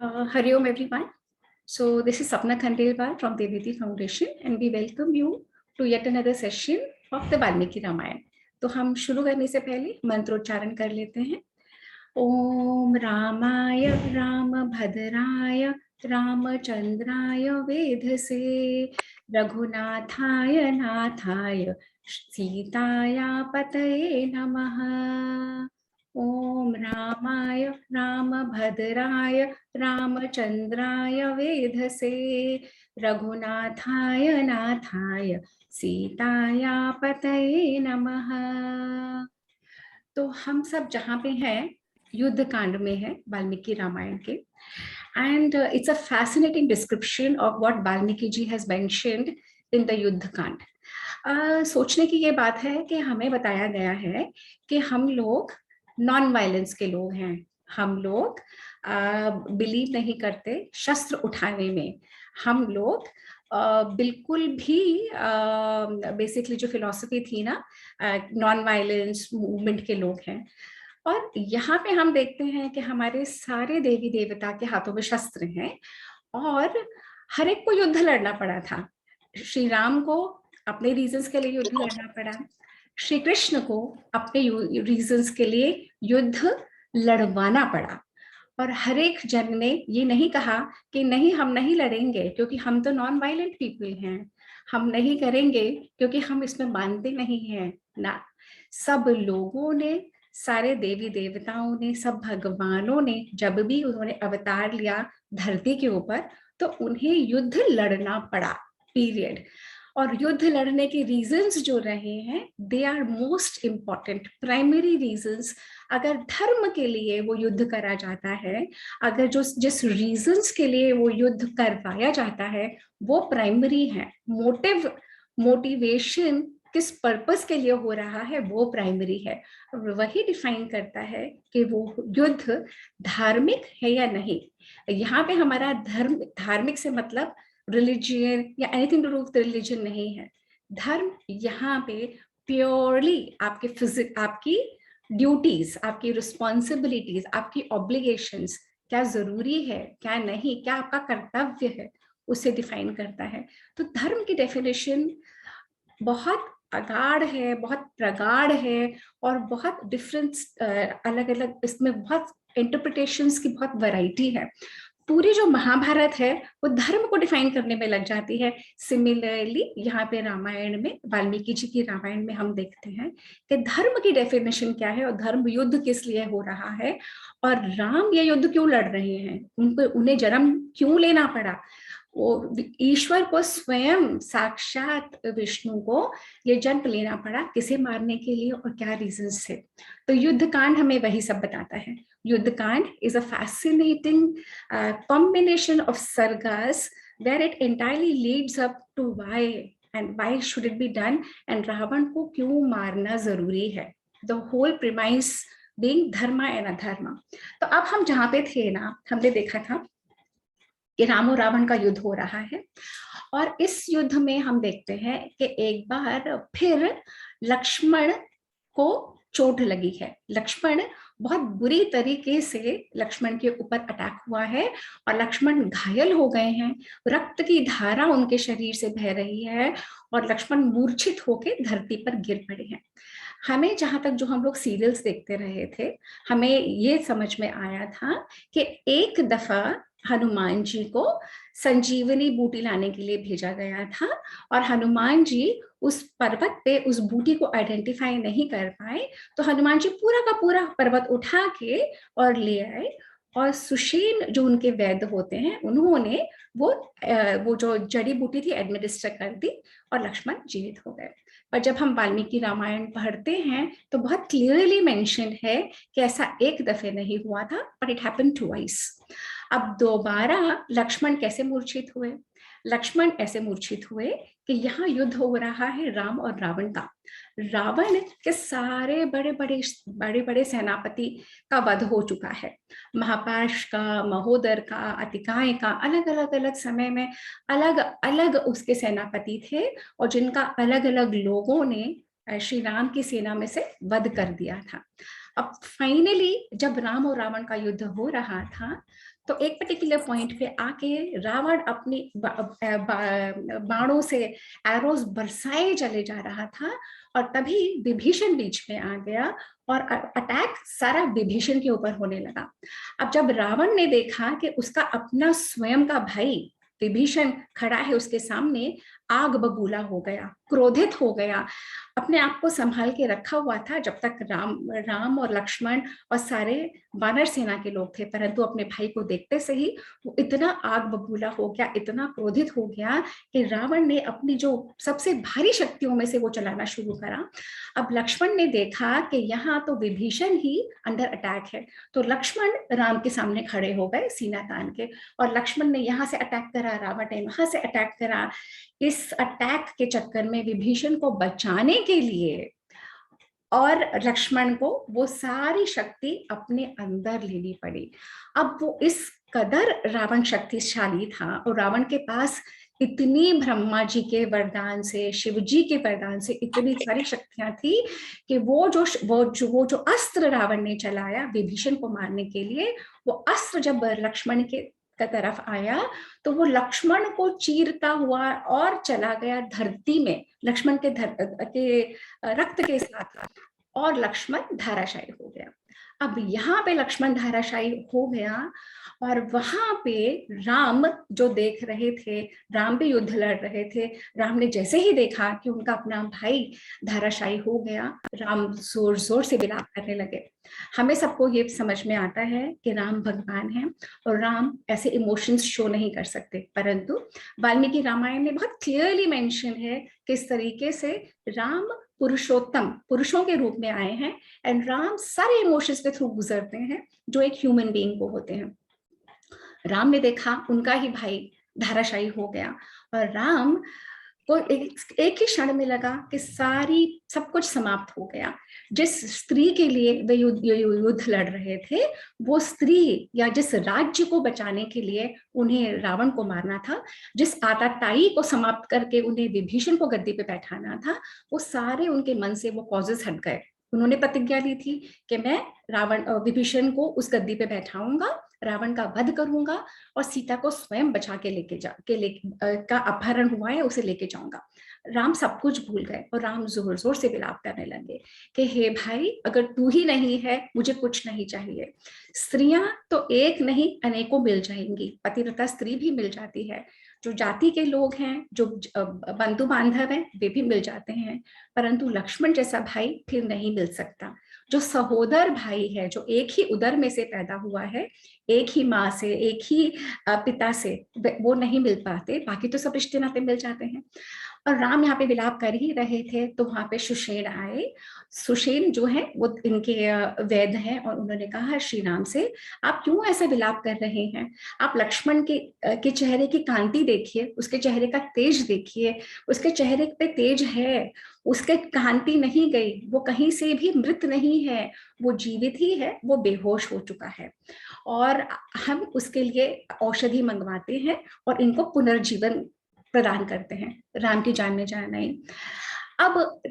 Hariom everyone. So this is Sapna Khandelwal from Deviti Foundation and we welcome you to yet another session of the Valmiki Ramayana. तो हम शुरू करने से पहले मंत्रोच्चारण कर लेते हैं। ओम रामाय रामभद्राय रामचंद्राय वेधसे रघुनाथाय नाथाय सीताया पतये नमः। ओम रामाय रामभद्राय रामचंद्राय वेधसे रघुनाथाय नाथाय सीताया पतये नमः। तो हम सब जहाँ पे हैं युद्ध कांड में है वाल्मीकि रामायण के, and it's a fascinating description of what Valmiki ji has mentioned in the Yuddha Kanda. सोचने की ये बात है कि हमें बताया गया है कि हम लोग नॉन वायलेंस के लोग हैं, हम लोग बिलीव नहीं करते शस्त्र उठाने में, हम लोग बिल्कुल भी बेसिकली जो फिलॉसफी थी ना नॉन वायलेंस मूवमेंट के लोग हैं। और यहाँ पे हम देखते हैं कि हमारे सारे देवी देवता के हाथों में शस्त्र हैं और हर एक को युद्ध लड़ना पड़ा था। श्री राम को अपने रीजंस के लिए युद्ध लड़ना पड़ा, श्री कृष्ण को अपने रीजंस के लिए युद्ध लड़वाना पड़ा, और हर एक जन ने ये नहीं कहा कि नहीं हम नहीं लड़ेंगे क्योंकि हम तो नॉन वायलेंट पीपल हैं, हम नहीं करेंगे क्योंकि हम इसमें मानते नहीं हैं ना। सब लोगों ने, सारे देवी देवताओं ने, सब भगवानों ने जब भी उन्होंने अवतार लिया धरती के ऊपर तो उन्हें युद्ध लड़ना पड़ा, पीरियड। और युद्ध लड़ने के रीजंस जो रहे हैं they are most important, primary reasons. अगर धर्म के लिए वो युद्ध करा जाता है, अगर जो जिस रीजंस के लिए वो युद्ध करवाया जाता है वो प्राइमरी है, मोटिव, मोटिवेशन किस पर्पस के लिए हो रहा है वो प्राइमरी है, वही डिफाइन करता है कि वो युद्ध धार्मिक है या नहीं। यहाँ पे हमारा धर्म, धार्मिक से मतलब रिलीजियन या anything to do with religion नहीं है। धर्म यहाँ पे प्योरली आपके फिजिक, आपकी ड्यूटीज, आपकी रिस्पॉन्सिबिलिटीज, आपकी ऑब्लिगेशंस, क्या जरूरी है क्या नहीं, क्या आपका कर्तव्य है, उसे डिफाइन करता है। तो धर्म की डेफिनेशन बहुत अगाढ़ है, बहुत प्रगाढ़ है और बहुत डिफरेंट अलग अलग इसमें बहुत इंटरप्रिटेशंस की बहुत वैरायटी है। पूरी जो महाभारत है वो धर्म को डिफाइन करने में लग जाती है। सिमिलरली यहाँ पे रामायण में, वाल्मीकि जी की रामायण में हम देखते हैं कि धर्म की डेफिनेशन क्या है और धर्म युद्ध किस लिए हो रहा है और राम ये युद्ध क्यों लड़ रहे हैं, उनको उन्हें जन्म क्यों लेना पड़ा। वो ईश्वर को स्वयं, साक्षात विष्णु को ये जन्म लेना पड़ा किसे मारने के लिए और क्या रीजंस थे। तो युद्ध कांड हमें वही सब बताता है। युद्ध कांड is a fascinating combination of sargas where it entirely leads up to why should it be done and Ravan को क्यों मारना जरूरी है, the whole premise being dharma and adharma. तो अब हम जहाँ पे थे ना, हमने देखा था कि राम और रावण का युद्ध हो रहा है और इस युद्ध में हम देखते हैं कि एक बार फिर लक्ष्मण को चोट लगी है। लक्ष्मण बहुत बुरी तरीके से लक्ष्मण के ऊपर अटैक हुआ है और लक्ष्मण घायल हो गए हैं, रक्त की धारा उनके शरीर से बह रही है और लक्ष्मण मूर्छित होकर धरती पर गिर पड़े हैं। हमें जहां तक जो हम लोग सीरियल्स देखते रहे थे, हमें ये समझ में आया था कि एक दफा हनुमान जी को संजीवनी बूटी लाने के लिए भेजा गया था और हनुमान जी उस पर्वत पे उस बूटी को आइडेंटिफाई नहीं कर पाए, तो हनुमान जी पूरा का पूरा पर्वत उठा के और ले आए और सुषेण जो उनके वैद्य होते हैं उन्होंने वो जो जड़ी बूटी थी एडमिनिस्टर कर दी और लक्ष्मण जीवित हो गए। पर जब हम वाल्मीकि रामायण पढ़ते हैं तो बहुत क्लियरली मेंशन है कि ऐसा एक दफे नहीं हुआ था, बट इट हैपेंड ट्वाइस। अब दोबारा लक्ष्मण कैसे मूर्छित हुए? लक्ष्मण ऐसे मूर्छित हुए कि यहाँ युद्ध हो रहा है राम और रावण का। रावण के सारे बड़े बड़े सेनापति का वध हो चुका है। महापाश का, महोदर का, अतिकाय का, अलग समय में अलग अलग उसके सेनापति थे और जिनका अलग अलग लोगों ने श्री राम की सेना में से वध कर दिया था। अब फाइनली जब राम और रावण का युद्ध हो रहा था, तो एक पर्टिकुलर पॉइंट पे आके रावण अपनी बाणों से एरोस बरसाए चले जा रहा था, और तभी विभीषण बीच में आ गया और अटैक सारा विभीषण के ऊपर होने लगा। अब जब रावण ने देखा कि उसका अपना स्वयं का भाई विभीषण खड़ा है उसके सामने, आग बबूला हो गया, क्रोधित हो गया, अपने आप को संभाल के रखा हुआ था जब तक राम और लक्ष्मण और सारे वानर सेना के लोग थे, परंतु अपने भाई को देखते से ही वो इतना आग बबूला हो गया, इतना क्रोधित हो गया कि रावण ने अपनी जो सबसे भारी शक्तियों में से वो चलाना शुरू करा। अब लक्ष्मण ने देखा कि यहाँ तो विभीषण ही अंडर अटैक है, तो लक्ष्मण राम के सामने खड़े हो गए सीना तान के, और लक्ष्मण ने यहाँ से अटैक करा, रावण ने वहां से अटैक करा। इस अटैक के चक्कर में विभीषण को बचाने के लिए और लक्ष्मण को वो सारी शक्ति अपने अंदर लेनी पड़ी। अब वो इस कदर रावण शक्तिशाली था, और रावण के पास इतनी ब्रह्मा जी के वरदान से, शिव जी के वरदान से इतनी सारी शक्तियां थी कि वो जो अस्त्र रावण ने चलाया विभीषण को मारने के लिए, वो अस्त्र जब लक्ष्मण के तरफ आया तो वो लक्ष्मण को चीरता हुआ और चला गया धरती में, लक्ष्मण के रक्त के साथ, और लक्ष्मण धाराशायी हो गया। अब यहाँ पे लक्ष्मण धाराशायी हो गया, और वहां पे राम जो देख रहे थे, राम भी युद्ध लड़ रहे थे, राम ने जैसे ही देखा कि उनका अपना भाई धाराशायी हो गया, राम जोर जोर से विलाप करने लगे। हमें सबको ये समझ में आता है कि राम भगवान हैं और राम ऐसे इमोशंस शो नहीं कर सकते, परंतु वाल्मीकि रामायण में बहुत क्लियरली मेंशन है किस तरीके से राम पुरुषोत्तम पुरुषों के रूप में आए हैं, एंड राम सारे इमोशंस के थ्रू गुजरते हैं जो एक ह्यूमन बीइंग को होते हैं। राम ने देखा उनका ही भाई धाराशायी हो गया, और राम को एक ही क्षण में लगा कि सब कुछ समाप्त हो गया। जिस स्त्री के लिए वे युद्ध लड़ रहे थे, वो स्त्री या जिस राज्य को बचाने के लिए उन्हें रावण को मारना था, जिस आताताई को समाप्त करके उन्हें विभीषण को गद्दी पे बैठाना था, वो सारे उनके मन से वो कॉजेस हट गए। उन्होंने प्रतिज्ञा ली थी कि मैं विभीषण को उस गद्दी पे बैठाऊंगा, रावण का वध करूंगा, और सीता को स्वयं बचा के का अपहरण हुआ है उसे लेके जाऊंगा। राम सब कुछ भूल गए और राम जोर जोर से विलाप करने लगे कि हे भाई, अगर तू ही नहीं है मुझे कुछ नहीं चाहिए। स्त्रियां तो एक नहीं अनेकों मिल जाएंगी, पतिव्रता स्त्री भी मिल जाती है, जो जाति के लोग हैं, जो बंधु बांधव हैं, वे भी मिल जाते हैं, परंतु लक्ष्मण जैसा भाई फिर नहीं मिल सकता। जो सहोदर भाई है, जो एक ही उदर में से पैदा हुआ है, एक ही माँ से, एक ही पिता से, वो नहीं मिल पाते, बाकी तो सब रिश्ते नाते मिल जाते हैं। और राम यहाँ पे विलाप कर ही रहे थे तो वहां पे सुषेण आए। सुषेण जो है वो इनके वैद्य हैं, और उन्होंने कहा श्री राम से, आप क्यों ऐसा विलाप कर रहे हैं? आप लक्ष्मण के चेहरे की कांति देखिए, उसके चेहरे का तेज देखिए, उसके चेहरे पे तेज है, उसके कांति नहीं गई, वो कहीं से भी मृत नहीं है, वो जीवित ही है, वो बेहोश हो चुका है, और हम उसके लिए औषधि मंगवाते हैं और इनको पुनर्जीवन प्रदान करते हैं। राम की जान में जान आई। अब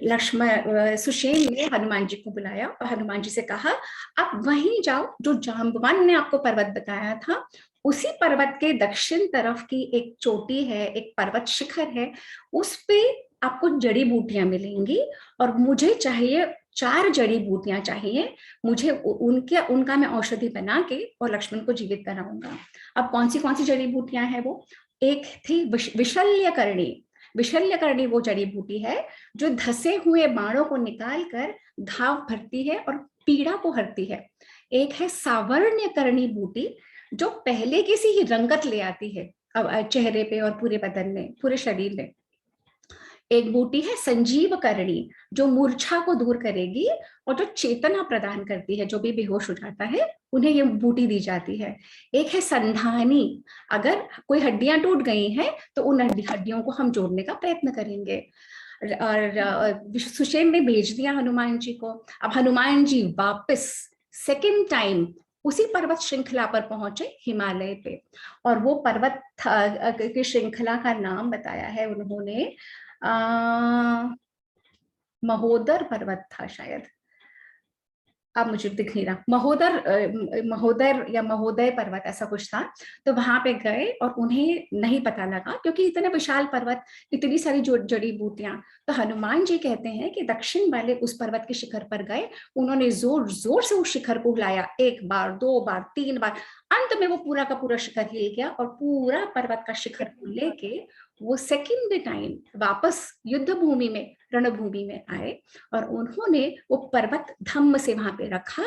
सुषेण ने हनुमान जी को बुलाया और हनुमान जी से कहा, आप वहीं जाओ जो जाम्बवान ने आपको पर्वत बताया था, उसी पर्वत के दक्षिण तरफ की एक चोटी है, एक पर्वत शिखर है, उस पे आपको जड़ी बूटियां मिलेंगी, और मुझे चाहिए 4 जड़ी बूटियां चाहिए, मुझे उनका मैं औषधि बना के और लक्ष्मण को जीवित कराऊंगा। अब कौन सी जड़ी बूटियां हैं वो? एक थी विशल्यकरणी। विशल्यकरणी वो जड़ी बूटी है जो धसे हुए बाणों को निकालकर घाव भरती है और पीड़ा को हरती है। एक है सावर्ण्यकरणी बूटी, जो पहले किसी ही रंगत ले आती है चेहरे पे और पूरे बदन में, पूरे शरीर में। एक बूटी है संजीव करणी, जो मूर्छा को दूर करेगी और जो चेतना प्रदान करती है, जो भी बेहोश हो जाता है उन्हें ये बूटी दी जाती है। एक है संधानी, अगर कोई हड्डियां टूट गई हैं तो उन हड्डियों को हम जोड़ने का प्रयत्न करेंगे। और सुषेण ने भेज दिया हनुमान जी को। अब हनुमान जी वापस सेकेंड टाइम उसी पर्वत श्रृंखला पर पहुंचे, हिमालय पे, और वो पर्वत की श्रृंखला का नाम बताया है उन्होंने, महोदर पर्वत था शायद, अब मुझे दिख नहीं रहा, महोदर या महोदय पर्वत ऐसा कुछ था। तो वहां पे गए और उन्हें नहीं पता लगा, क्योंकि इतना विशाल पर्वत, इतनी सारी जड़ी बूटियां। तो हनुमान जी कहते हैं कि दक्षिण वाले उस पर्वत के शिखर पर गए, उन्होंने जोर जोर से उस शिखर को हिलाया, 1 बार 2 बार 3 बार, अंत में वो पूरा का पूरा शिखर हिल गया और पूरा पर्वत का शिखर को लेके वो सेकेंड टाइम वापस युद्ध भूमि में, रणभूमि में आए और उन्होंने वो पर्वत धम्म से वहां पे रखा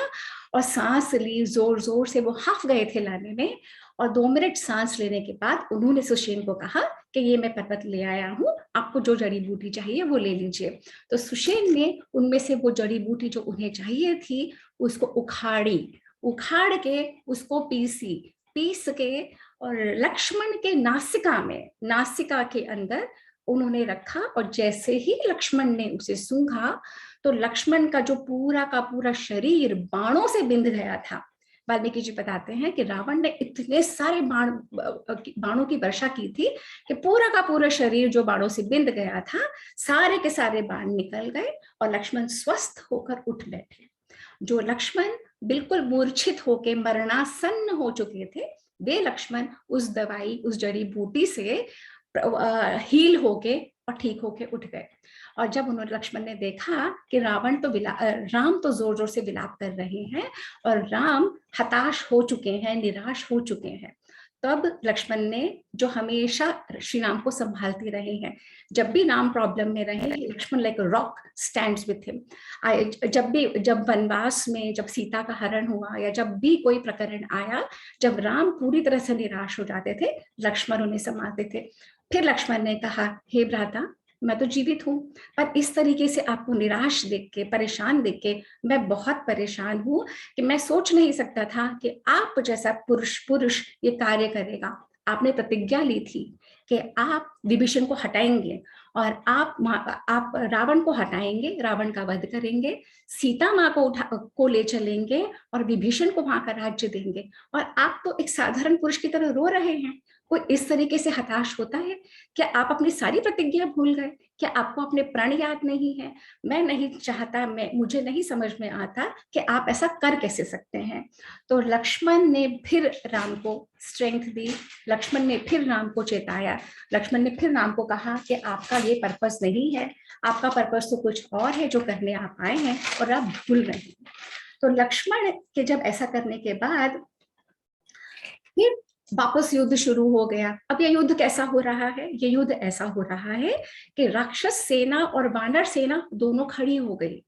और सांस ली, जोर जोर से, वो हाफ गए थे लाने में। और 2 मिनट सांस लेने के बाद उन्होंने सुषेण को कहा कि ये मैं पर्वत ले आया हूं, आपको जो जड़ी बूटी चाहिए वो ले लीजिए। तो सुषेण ने उनमें से वो जड़ी बूटी जो उन्हें चाहिए थी उसको उखाड़ के उसको पीस के और लक्ष्मण के नासिका के अंदर उन्होंने रखा। और जैसे ही लक्ष्मण ने उसे सूंघा तो लक्ष्मण का जो पूरा का पूरा शरीर बाणों से बिंध गया था। वाल्मीकि जी बताते हैं कि रावण ने इतने सारे बाणों की वर्षा की थी कि पूरा का पूरा शरीर जो बाणों से बिंध गया था, सारे के सारे बाण निकल गए और लक्ष्मण स्वस्थ होकर उठ बैठे। जो लक्ष्मण बिल्कुल मूर्छित होकर मरणासन्न हो चुके थे, वे लक्ष्मण उस दवाई, उस जड़ी बूटी से हील होके और ठीक होके उठ गए। और जब उन्होंने, लक्ष्मण ने देखा कि राम तो जोर जोर से विलाप कर रहे हैं और राम हताश हो चुके हैं, निराश हो चुके हैं, तब लक्ष्मण ने, जो हमेशा श्री राम को संभालते रहे हैं, जब भी राम प्रॉब्लम में रहे, Lakshman like rock stands with him. जब वनवास में, जब सीता का हरण हुआ या जब भी कोई प्रकरण आया, जब राम पूरी तरह से निराश हो जाते थे, लक्ष्मण उन्हें संभालते थे। फिर लक्ष्मण ने कहा, हे भ्राता, मैं तो जीवित हूं, पर इस तरीके से आपको निराश देख के, परेशान देख के मैं बहुत परेशान हूं कि मैं सोच नहीं सकता था कि आप जैसा पुरुष ये कार्य करेगा। आपने प्रतिज्ञा ली थी कि आप विभीषण को हटाएंगे और आप रावण को हटाएंगे, रावण का वध करेंगे, सीता माँ को ले चलेंगे और विभीषण को वहां का राज्य देंगे, और आप तो एक साधारण पुरुष की तरह रो रहे हैं। कोई इस तरीके से हताश होता है? क्या आप अपनी सारी प्रतिज्ञा भूल गए? क्या आपको अपने प्रण याद नहीं है? मैं नहीं चाहता, मुझे नहीं समझ में आता कि आप ऐसा कर कैसे सकते हैं। तो लक्ष्मण ने फिर राम को स्ट्रेंथ दी, लक्ष्मण ने फिर राम को चेताया, लक्ष्मण ने फिर राम को कहा कि आपका ये पर्पस नहीं है, आपका पर्पस तो कुछ और है जो करने आप आए हैं और आप भूल रहे हैं। तो लक्ष्मण के जब ऐसा करने के बाद फिर वापस युद्ध शुरू हो गया। अब यह युद्ध कैसा हो रहा है? ये युद्ध ऐसा हो रहा है कि राक्षस सेना और वानर सेना दोनों खड़ी हो गई,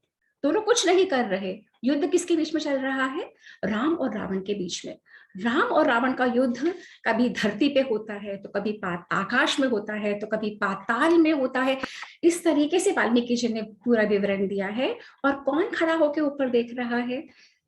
दोनों कुछ नहीं कर रहे। युद्ध किसके बीच में चल रहा है? राम और रावण के बीच में। राम और रावण का युद्ध कभी धरती पे होता है, तो कभी आकाश में होता है, तो कभी पाताल में होता है। इस तरीके से वाल्मीकि जी ने पूरा विवरण दिया है। और कौन खड़ा होकर ऊपर देख रहा है?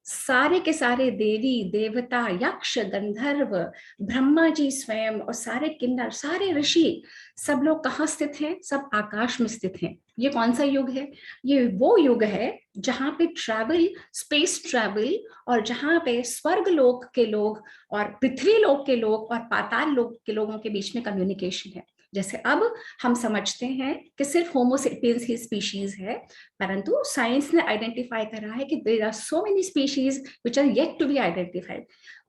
सारे के सारे देवी देवता, यक्ष, गंधर्व, ब्रह्मा जी स्वयं और सारे किन्नर, सारे ऋषि, सब लोग कहाँ स्थित हैं? सब आकाश में स्थित हैं। ये कौन सा युग है? ये वो युग है जहां पे ट्रैवल, स्पेस ट्रैवल, और जहां पे स्वर्ग लोक के लोग और पृथ्वी लोक के लोग और पाताल लोक के लोगों के बीच में कम्युनिकेशन है। जैसे अब हम समझते हैं कि सिर्फ होमोसेपियंस ही स्पीशीज है, परंतु साइंस ने आइडेंटिफाई करा है कि there are so many species which are yet to be identified.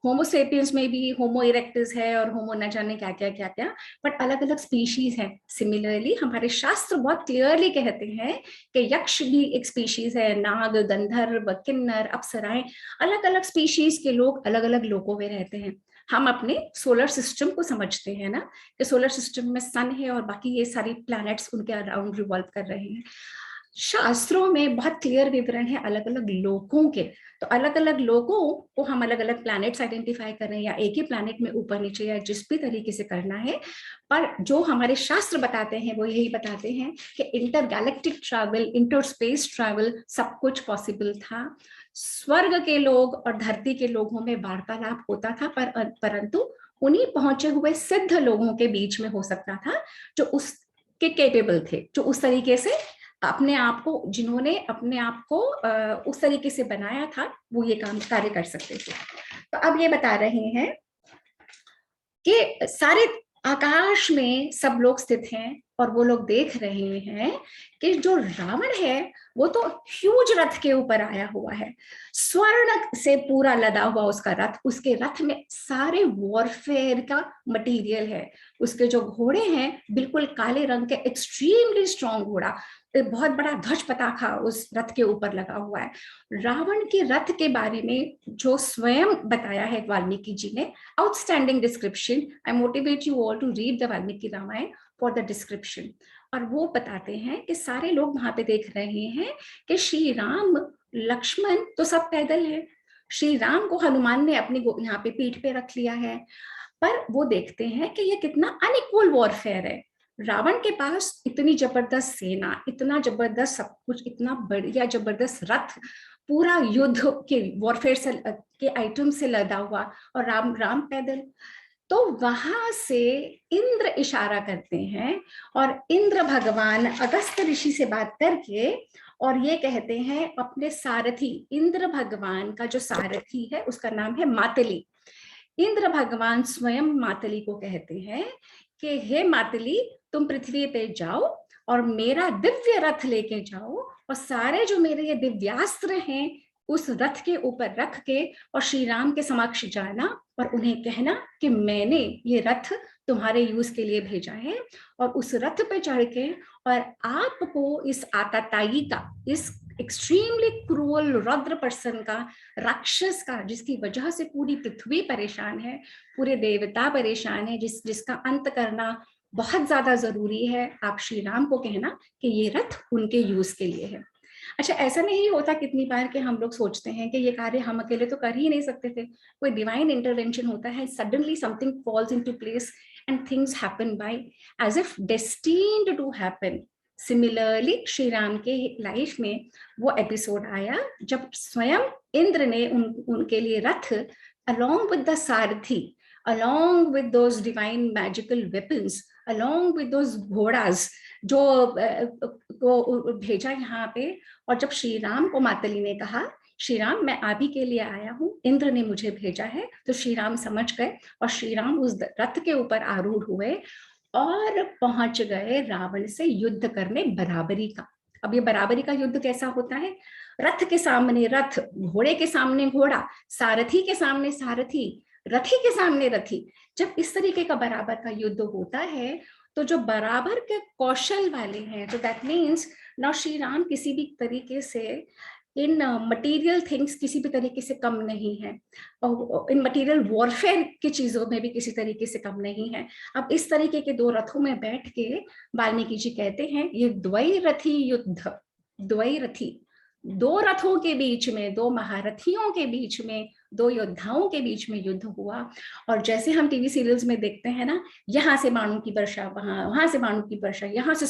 Homo sapiens में भी होमो इरेक्टस है और होमो न जाने क्या क्या क्या क्या, बट अलग अलग स्पीशीज हैं। सिमिलरली हमारे शास्त्र बहुत क्लियरली कहते हैं कि यक्ष भी एक स्पीशीज है, नाग, गंधर्व, किन्नर, अप्सराएं, अलग अलग स्पीशीज के लोग अलग अलग लोकों में रहते हैं। हम अपने सोलर सिस्टम को समझते हैं ना, कि सोलर सिस्टम में सन है और बाकी ये सारी प्लैनेट्स उनके अराउंड रिवॉल्व कर रहे हैं। शास्त्रों में बहुत क्लियर विवरण है अलग अलग लोकों के। तो अलग अलग लोकों को हम अलग अलग प्लैनेट्स आइडेंटिफाई कर रहे हैं, या एक ही प्लैनेट में ऊपर नीचे या जिस भी तरीके से करना है। पर जो हमारे शास्त्र बताते हैं वो यही बताते हैं कि inter galactic travel, inter space travel सब कुछ पॉसिबल था। स्वर्ग के लोग और धरती के लोगों में वार्तालाप होता था, परंतु उन्हीं पहुंचे हुए सिद्ध लोगों के बीच में हो सकता था जो उसके केपेबल थे, जो उस तरीके से अपने आप को, जिन्होंने अपने आप को उस तरीके से बनाया था, वो ये काम कार्य कर सकते थे। तो अब ये बता रहे हैं कि सारे आकाश में सब लोग स्थित हैं और वो लोग देख रहे हैं कि जो रावण है वो तो ह्यूज रथ के ऊपर आया हुआ है, स्वर्ण से पूरा लदा हुआ उसका रथ, उसके रथ में सारे वॉरफेयर का मटेरियल है, उसके जो घोड़े हैं बिल्कुल काले रंग के एक्सट्रीमली स्ट्रॉन्ग घोड़ा, बहुत बड़ा ध्वज पताका उस रथ के ऊपर लगा हुआ है। रावण के रथ के बारे में जो स्वयं बताया है वाल्मीकि जी ने, outstanding description. I motivate you all to read the Valmiki Ramayana for the description. और वो बताते हैं कि सारे लोग वहां पे देख रहे हैं कि श्री राम लक्ष्मण तो सब पैदल है, श्री राम को हनुमान ने अपनी यहाँ पे पीठ पे रख लिया है, पर वो देखते हैं कि ये कितना अनइक्वल वॉरफेयर है। रावण के पास इतनी जबरदस्त सेना, इतना जबरदस्त सब कुछ, इतना बढ़िया जबरदस्त रथ, पूरा युद्ध के वॉरफेयर से के आइटम से लदा हुआ, और राम पैदल। तो वहां से इंद्र इशारा करते हैं और इंद्र भगवान अगस्त ऋषि से बात करके और ये कहते हैं अपने सारथी, इंद्र भगवान का जो सारथी है उसका नाम है मातली। इंद्र भगवान स्वयं मातली को कहते हैं कि हे मातली, तुम पृथ्वी पे जाओ और मेरा दिव्य रथ लेके जाओ और सारे जो मेरे ये दिव्यास्त्र हैं उस रथ के ऊपर रख के और श्री राम के समक्ष जाना और उन्हें कहना कि मैंने ये रथ तुम्हारे यूज के लिए भेजा है, और उस रथ पे चढ़ के और आपको इस आताताई का, इस एक्सट्रीमली क्रूअल रौद्र पर्सन का, राक्षस का, जिसकी वजह से पूरी पृथ्वी परेशान है, पूरे देवता परेशान है, जिसका अंत करना बहुत ज्यादा जरूरी है, आप श्री राम को कहना कि ये रथ उनके यूज के लिए है। अच्छा, ऐसा नहीं होता कितनी बार कि हम लोग सोचते हैं कि ये कार्य हम अकेले तो कर ही नहीं सकते थे, कोई डिवाइन इंटरवेंशन होता है, suddenly something falls into place and things happen by as if destined to happen. Similarly Shri Ram के लाइफ में वो एपिसोड आया जब स्वयं इंद्र ने उनके लिए रथ along with the Sarathi, along with those divine magical weapons, along with those घोड़ास जो को भेजा यहाँ पे। और जब श्री राम को मातली ने कहा श्री राम मैं आप ही के लिए आया हूँ, इंद्र ने मुझे भेजा है, तो श्री राम समझ गए और श्री राम उस रथ के ऊपर आरूढ़ हुए और पहुंच गए रावण से युद्ध करने बराबरी का। अब ये बराबरी का युद्ध कैसा होता है? रथ के सामने रथ, घोड़े के सामने घोड़ा, सारथी के सामने सारथी, रथी के सामने रथी। जब इस तरीके का बराबर का युद्ध होता है तो जो बराबर के कौशल वाले हैं, तो दैट मीन्स ना श्री राम किसी भी तरीके से इन मटेरियल थिंग्स किसी भी तरीके से कम नहीं है, और इन मटेरियल वॉरफेयर की चीजों में भी किसी तरीके से कम नहीं है। अब इस तरीके के दो रथों में बैठ के वाल्मीकि जी कहते हैं ये द्वैरथी युद्ध, द्वैरथी, दो रथों के बीच में, दो महारथियों के बीच में, दो योद्धाओं के बीच में युद्ध हुआ। और जैसे हम टीवी सीरियल्स में देखते हैं ना, यहाँ से बाणों की वर्षा, वहां से बाणों की वर्षा, यहाँ से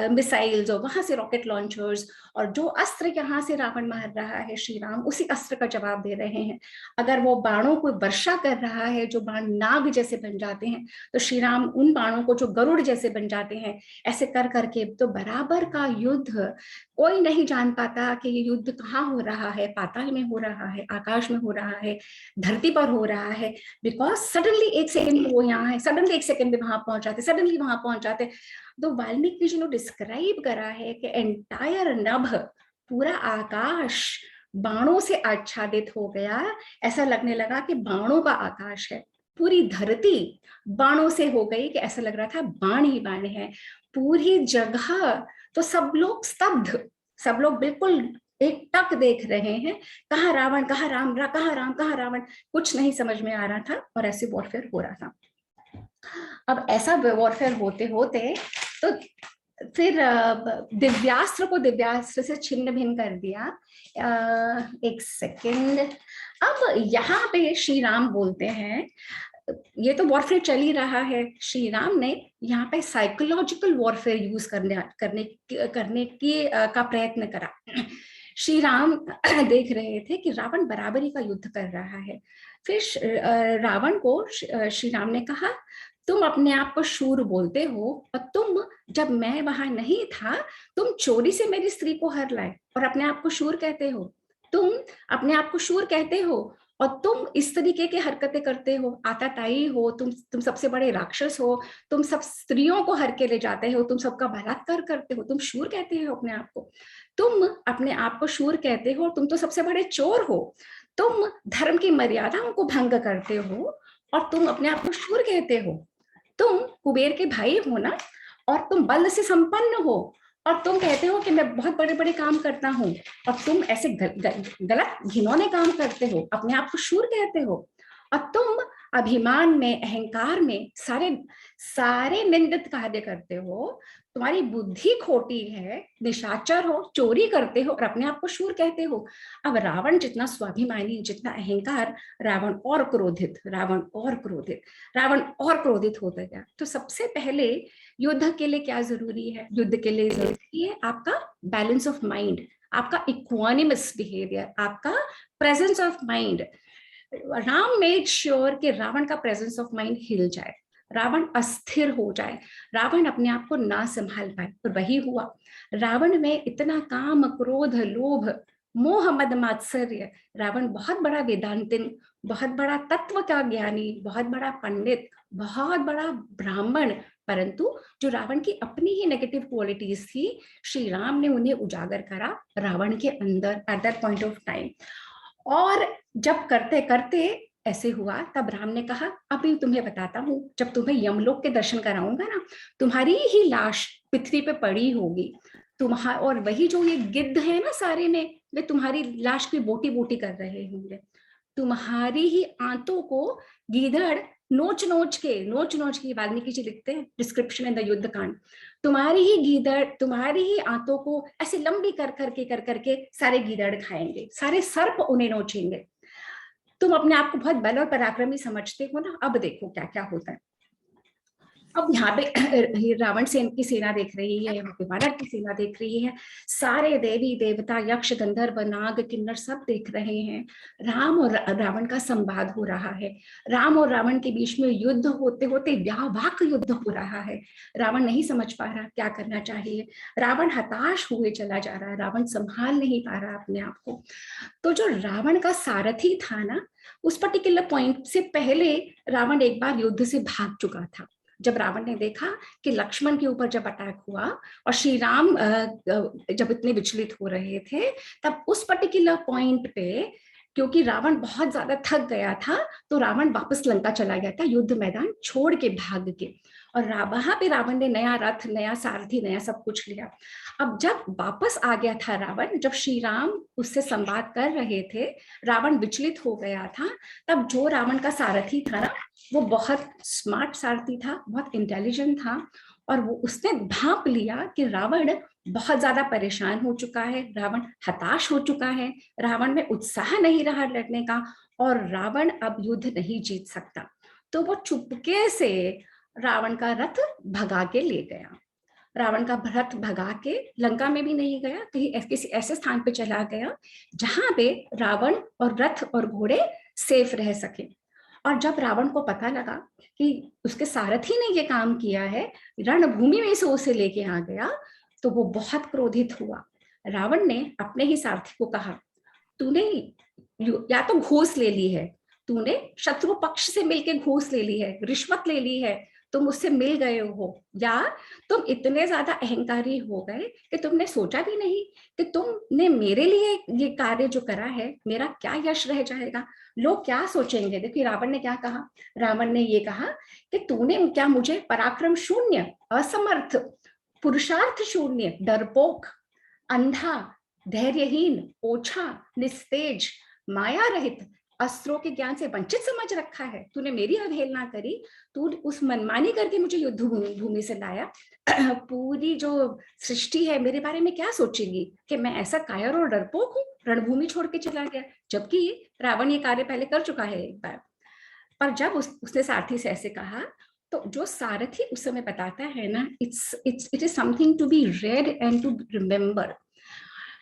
मिसाइल्स और वहां से रॉकेट लॉन्चर्स, और जो अस्त्र यहाँ से रावण मार रहा है श्री राम उसी अस्त्र का जवाब दे रहे हैं। अगर वो बाणों को वर्षा कर रहा है जो बाण नाग जैसे बन जाते हैं, तो श्री राम उन बाणों को जो गरुड़ जैसे बन जाते हैं, ऐसे कर करके तो बराबर का युद्ध। कोई नहीं जान पाता कि ये युद्ध कहाँ हो रहा है, पाताल में हो रहा है, आकाश में हो रहा है, धरती पर हो रहा है, बिकॉज सडनली एक सेकंड में वो यहाँ है, सडनली एक सेकंड में वहां पहुंच जाते, सडनली वहां पहुंच जाते। तो वाल्मीकि जी ने डिस्क्राइब करा है कि एंटायर नभ, पूरा आकाश बाणों से आच्छादित हो गया, ऐसा लगने लगा कि बाणों का आकाश है। पूरी धरती बाणों से हो गई कि ऐसा लग रहा था बाण ही बाण है। पूरी जगह तो सब लोग स्तब्ध, सब लोग बिल्कुल एक टक देख रहे हैं, कहाँ रावण, कहाँ राम, कहाँ राम, कहाँ रावण, कुछ नहीं समझ में आ रहा था, और ऐसे वॉरफेयर हो रहा था। अब ऐसा वॉरफेयर होते होते तो फिर दिव्यास्त्र को दिव्यास्त्र से छिन्न भिन्न कर दिया। एक सेकंड, अब यहाँ पे श्री राम बोलते हैं, ये तो वॉरफेयर चल ही रहा है, श्री राम ने यहाँ पे साइकोलॉजिकल वॉरफेयर यूज करने की का प्रयत्न करा। श्री राम देख रहे थे कि रावण बराबरी का युद्ध कर रहा है। फिर रावण को श्री राम ने कहा तुम अपने आप को शूर बोलते हो, और तुम जब मैं वहां नहीं था तुम चोरी से मेरी स्त्री को हर लाए और अपने आप को शूर कहते हो, तुम अपने आप को शूर कहते हो, और तुम इस तरीके की हरकतें करते हो, आताताई हो, तुम सबसे बड़े राक्षस हो, तुम सब स्त्रियों को हर के ले जाते हो, तुम सबका बलात्कार करते हो, तुम शूर कहते हो अपने आप को, तुम अपने आप को शूर कहते हो, तुम तो सबसे बड़े चोर हो, तुम धर्म की मर्यादाओं को भंग करते हो और तुम अपने आप को शूर कहते हो, तुम कुबेर के भाई हो ना, और तुम बल से संपन्न हो, और तुम कहते हो कि मैं बहुत बड़े बड़े काम करता हूँ, और तुम ऐसे गलत घिनौने काम करते हो, अपने आप को शूर कहते हो, और तुम अभिमान में, अहंकार में सारे सारे निंदित कार्य करते हो, तुम्हारी बुद्धि खोटी है, निशाचर हो, चोरी करते हो और अपने आप को शूर कहते हो। अब रावण जितना स्वाभिमानी, जितना अहंकार, रावण और क्रोधित, रावण और क्रोधित, रावण और क्रोधित होता गया। तो सबसे पहले युद्ध के लिए क्या जरूरी है? युद्ध के लिए जरूरी है आपका बैलेंस ऑफ माइंड, आपका इक्वानिमस बिहेवियर, आपका presence of mind. Ram made sure कि रावण का प्रेजेंस ऑफ माइंड हिल जाए, रावण अस्थिर हो जाए, रावण अपने आप को ना संभाल पाए। और वही हुआ, रावण में इतना काम, क्रोध, लोभ, मोह, मद, मात्सर्य। रावण बहुत बड़ा वेदांतिन, बहुत बड़ा तत्व का ज्ञानी, बहुत बड़ा पंडित, बहुत बड़ा ब्राह्मण, परंतु जो रावण की अपनी ही नेगेटिव क्वालिटीज थी, श्री राम ने उन्हें उजागर करा रावण के अंदर at that point of time. और जब करते करते ऐसे हुआ, तब राम ने कहा अभी तुम्हें बताता हूं, जब तुम्हें यमलोक के दर्शन कराऊंगा ना, तुम्हारी ही लाश पृथ्वी पे पड़ी होगी, तुम्हारा, और वही जो ये गिद्ध है ना सारे में, वे तुम्हारी लाश की बोटी बोटी कर रहे होंगे, तुम्हारी ही आंतों को गीदड़ नोच नोच के, वाल्मीकि जी लिखते हैं डिस्क्रिप्शन इन द युद्ध कांड, तुम्हारी ही गीदड़, तुम्हारी ही आंतों को ऐसे लंबी कर करके सारे गीदड़ खाएंगे, सारे सर्प उन्हें नोचेंगे। तुम अपने आप को बहुत बल और पराक्रमी समझते हो ना, अब देखो क्या क्या होता है। अब यहाँ पे रावण सेन की सेना देख रही है, यहाँ पे वानर की सेना देख रही है, सारे देवी देवता, यक्ष, गंधर्व, नाग, किन्नर सब देख रहे हैं। राम और रावण का संवाद हो रहा है, राम और रावण के बीच में युद्ध होते होते व्यापक युद्ध हो रहा है। रावण नहीं समझ पा रहा क्या करना चाहिए, रावण हताश हुए चला जा रहा है, रावण संभाल नहीं पा रहा अपने आप को। तो जो रावण का सारथी था ना, उस पर्टिकुलर पॉइंट से पहले रावण एक बार युद्ध से भाग चुका था। जब रावण ने देखा कि लक्ष्मण के ऊपर जब अटैक हुआ और श्री राम जब इतने विचलित हो रहे थे, तब उस पर्टिकुलर पॉइंट पे, क्योंकि रावण बहुत ज्यादा थक गया था, तो रावण वापस लंका चला गया था, युद्ध मैदान छोड़ के भाग के। और वहां पे रावण ने नया रथ, नया सारथी, नया सब कुछ लिया। अब जब वापस आ गया था रावण, जब श्री राम उससे संवाद कर रहे थे, रावण विचलित हो गया था, तब जो रावण का सारथी था ना, वो बहुत स्मार्ट सारथी था, बहुत इंटेलिजेंट था, और वो उसने भांप लिया कि रावण बहुत ज्यादा परेशान हो चुका है, रावण हताश हो चुका है, रावण में उत्साह नहीं रहा लड़ने का, और रावण अब युद्ध नहीं जीत सकता। तो वो चुपके से रावण का रथ भगा के ले गया, रावण का रथ भगा के लंका में भी नहीं गया, कहीं किसी ऐसे स्थान पे चला गया जहां पे रावण और रथ और घोड़े सेफ रह सके। और जब रावण को पता लगा कि उसके सारथी ने ये काम किया है, रणभूमि में से उसे लेके आ गया, तो वो बहुत क्रोधित हुआ। रावण ने अपने ही सारथी को कहा, तूने या तो घूस ले ली है, तूने शत्रु पक्ष से मिलके घूस ले ली है, रिश्वत ले ली है, तुम उससे मिल गए हो, या तुम इतने ज्यादा अहंकारी हो गए कि तुमने सोचा भी नहीं कि तुमने मेरे लिए ये कार्य जो करा है, मेरा क्या यश रह जाएगा, लोग क्या सोचेंगे। देखिए रावण ने क्या कहा, रावण ने ये कहा कि तूने क्या मुझे पराक्रम शून्य, असमर्थ, पुरुषार्थ शून्य, डरपोक, अंधा, धैर्यहीन, ओछा, निस्तेज, माया रहित, अस्त्रों के ज्ञान से वंचित समझ रखा है, तूने मेरी अवहेलना करी, तू उस मनमानी करके मुझे युद्ध भूमि से लाया, पूरी जो सृष्टि है मेरे बारे में क्या सोचेगी कि मैं ऐसा कायर और डरपोक हूँ, रणभूमि छोड़ के चला गया, जबकि रावण ये कार्य पहले कर चुका है एक बार। पर जब उसने सारथी से ऐसे कहा, तो जो सारथी उस समय बताता है ना, it is something to be read and to remember.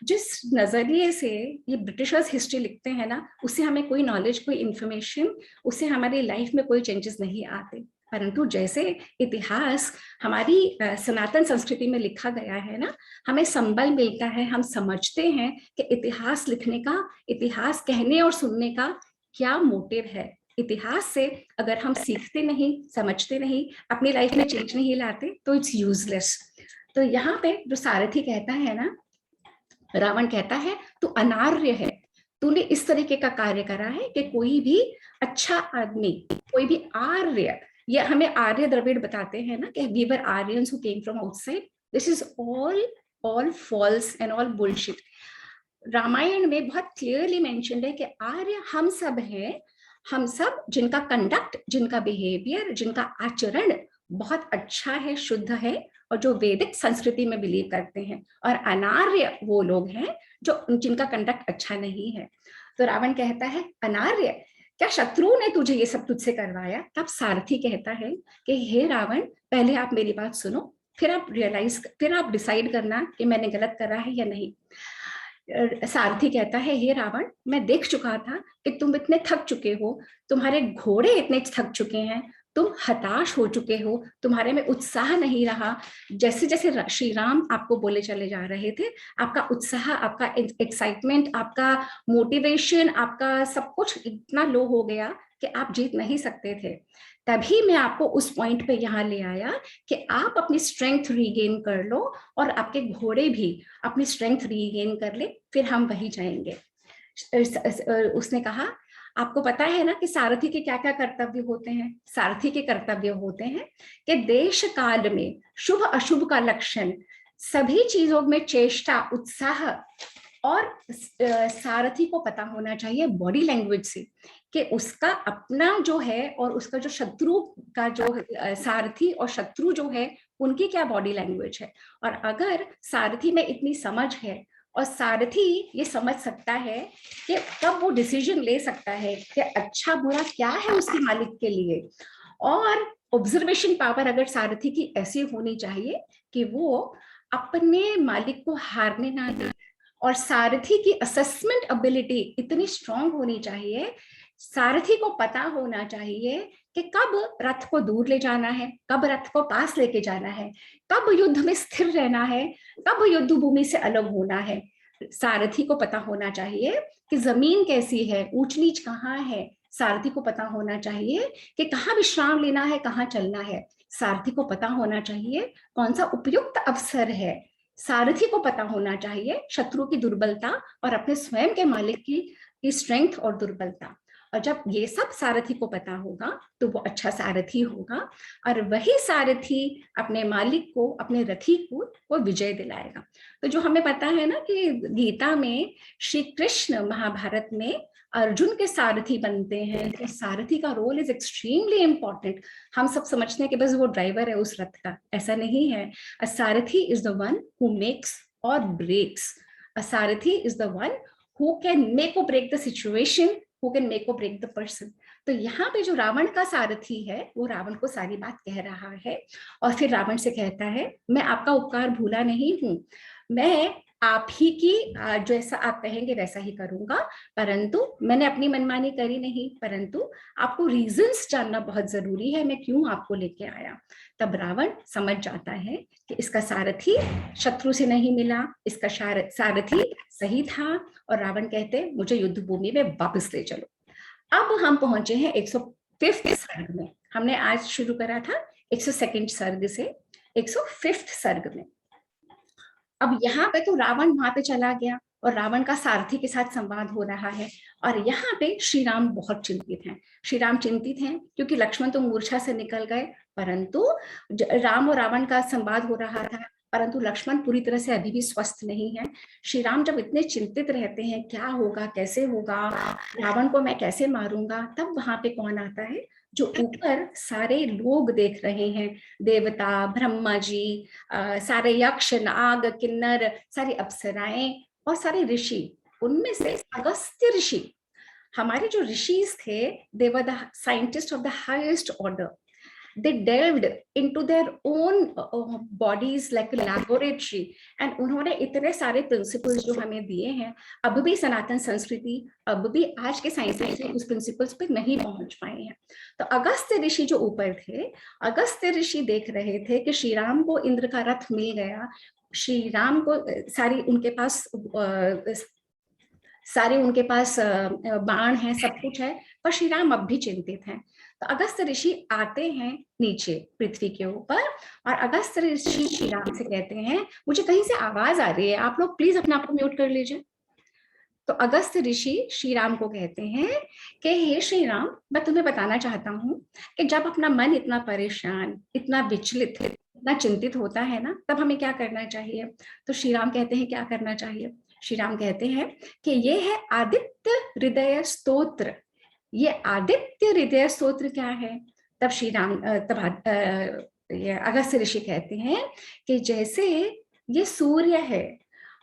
जिस नजरिए से ये ब्रिटिशर्स हिस्ट्री लिखते हैं ना, उससे हमें कोई नॉलेज, कोई इंफॉर्मेशन, उससे हमारी लाइफ में कोई चेंजेस नहीं आते, परंतु जैसे इतिहास हमारी सनातन संस्कृति में लिखा गया है ना, हमें संबल मिलता है, हम समझते हैं कि इतिहास लिखने का, इतिहास कहने और सुनने का क्या मोटिव है। इतिहास से अगर हम सीखते नहीं, समझते नहीं, अपनी लाइफ में चेंज नहीं लाते तो इट्स यूजलेस। तो यहाँ पे जो सारथी कहता है ना, रावण कहता है तू अनार्य है, तूने इस तरीके का कार्य करा है कि कोई भी अच्छा आदमी, कोई भी आर्य, ये हमें आर्य द्रविड़ बताते हैं ना कि we were Aryans who came from outside, this is all false and all bullshit. Ramayan में बहुत क्लियरली मेंशन्ड है कि आर्य हम सब हैं, हम सब जिनका कंडक्ट, जिनका बिहेवियर, जिनका आचरण बहुत अच्छा है, शुद्ध है, और जो वैदिक संस्कृति में बिलीव करते हैं। और अनार्य वो लोग हैं जो जिनका कंडक्ट अच्छा नहीं है। तो रावण कहता है अनार्य, क्या शत्रु ने तुझे ये सब तुझसे करवाया? तब सारथी कहता है कि हे रावण, पहले आप मेरी बात सुनो, फिर आप डिसाइड करना कि मैंने गलत करा है या नहीं। सारथी कहता है हे रावण, मैं देख चुका था कि तुम इतने थक चुके हो, तुम्हारे घोड़े इतने थक चुके हैं, तुम हताश हो चुके हो, तुम्हारे में उत्साह नहीं रहा। जैसे जैसे श्री राम आपको बोले चले जा रहे थे, आपका उत्साह, आपका एक्साइटमेंट, आपका मोटिवेशन, आपका सब कुछ इतना लो हो गया कि आप जीत नहीं सकते थे। तभी मैं आपको उस पॉइंट पे यहाँ ले आया कि आप अपनी स्ट्रेंथ रीगेन कर लो और आपके घोड़े भी अपनी स्ट्रेंथ रीगेन कर ले, फिर हम वही जाएंगे। उसने कहा आपको पता है ना कि सारथी के क्या क्या कर्तव्य होते हैं? सारथी के कर्तव्य होते हैं कि देश काल में शुभ अशुभ का लक्षण, सभी चीजों में चेष्टा, उत्साह, और सारथी को पता होना चाहिए बॉडी लैंग्वेज से कि उसका अपना जो है और उसका जो शत्रु का जो सारथी और शत्रु जो है उनकी क्या बॉडी लैंग्वेज है। और अगर सारथी में इतनी समझ है और सारथी ये समझ सकता है कि कब वो डिसीजन ले सकता है कि अच्छा बुरा क्या है उसके मालिक के लिए, और ऑब्जर्वेशन पावर अगर सारथी की ऐसी होनी चाहिए कि वो अपने मालिक को हारने ना दे, और सारथी की असेसमेंट एबिलिटी इतनी स्ट्रांग होनी चाहिए, सारथी को पता होना चाहिए कि कब रथ को दूर ले जाना है, कब रथ को पास लेके जाना है, कब युद्ध में स्थिर रहना है, कब युद्ध भूमि से अलग होना है। सारथी को पता होना चाहिए कि जमीन कैसी है, ऊंच नीच कहाँ है। सारथी को पता होना चाहिए कि कहाँ विश्राम लेना है, कहाँ चलना है। सारथी को पता होना चाहिए कौन सा उपयुक्त अवसर है। सारथी को पता होना चाहिए शत्रु की दुर्बलता और अपने स्वयं के मालिक की स्ट्रेंथ और दुर्बलता। और जब ये सब सारथी को पता होगा तो वो अच्छा सारथी होगा, और वही सारथी अपने मालिक को, अपने रथी को वो विजय दिलाएगा। तो जो हमें पता है ना कि गीता में श्री कृष्ण महाभारत में अर्जुन के सारथी बनते हैं, तो सारथी का रोल इज एक्सट्रीमली इंपॉर्टेंट। हम सब समझते हैं कि बस वो ड्राइवर है उस रथ का, ऐसा नहीं है। अ सारथी is the one who makes और breaks. A Sarathi is the one who can make or break the situation, who can make or break the person। तो यहाँ पे जो रावण का सारथी है वो रावण को सारी बात कह रहा है, और फिर रावण से कहता है मैं आपका उपकार भूला नहीं हूं, मैं आप ही की जैसा आप कहेंगे वैसा ही करूंगा, परंतु मैंने अपनी मनमानी करी नहीं, परंतु आपको रीजंस जानना बहुत जरूरी है, मैं क्यों आपको लेके आया। तब रावण समझ जाता है कि इसका सारथी शत्रु से नहीं मिला, इसका सारथी सही था, और रावण कहते मुझे युद्ध भूमि में वापस ले चलो। अब हम पहुंचे हैं 105वें सर्ग में। हमने आज शुरू करा था 102वें सर्ग से 105वें सर्ग में। अब यहाँ पे तो रावण वहां पे चला गया और रावण का सारथी के साथ संवाद हो रहा है, और यहाँ पे श्री राम बहुत चिंतित हैं। श्री राम चिंतित हैं क्योंकि लक्ष्मण तो मूर्छा से निकल गए, परंतु राम और रावण का संवाद हो रहा था, परंतु लक्ष्मण पूरी तरह से अभी भी स्वस्थ नहीं है। श्री राम जब इतने चिंतित रहते हैं क्या होगा, कैसे होगा, रावण को मैं कैसे मारूंगा, तब वहां पे कौन आता है? जो ऊपर सारे लोग देख रहे हैं, देवता, ब्रह्मा जी, सारे यक्ष, नाग, किन्नर, सारी अप्सराएं और सारे ऋषि, उनमें से अगस्त्य ऋषि, हमारे जो ऋषिज थे, they were the scientists of the highest order. They delved into their own bodies like a laboratory, and उन्होंने इतने सारे प्रिंसिपल्स जो हमें दिए हैं। अब भी सनातन संस्कृति, अब भी आज के साइंस उस प्रिंसिपल्स पे नहीं पहुंच पाए हैं। तो अगस्त्य ऋषि जो ऊपर थे, अगस्त्य ऋषि देख रहे थे कि श्री राम को इंद्र का रथ मिल गया, श्री राम को सारी उनके पास सारे उनके पास बाण हैं, सब कुछ है, पर श्री राम अब भी चिंतित हैं। तो अगस्त्य ऋषि आते हैं नीचे पृथ्वी के ऊपर, और अगस्त्य ऋषि श्री राम से कहते हैं, मुझे कहीं से आवाज आ रही है, आप लोग प्लीज अपने आप को म्यूट कर लीजिए। तो अगस्त्य ऋषि श्री राम को कहते हैं कि हे श्री राम, मैं तुम्हें बताना चाहता हूँ कि जब अपना मन इतना परेशान, इतना विचलित, इतना चिंतित होता है ना, तब हमें क्या करना चाहिए। तो श्री राम कहते हैं क्या करना चाहिए। श्री राम कहते हैं कि ये है आदित्य हृदय स्तोत्र। ये आदित्य हृदय स्तोत्र क्या है। तब श्री राम ये अगस्त्य ऋषि कहते हैं कि जैसे ये सूर्य है,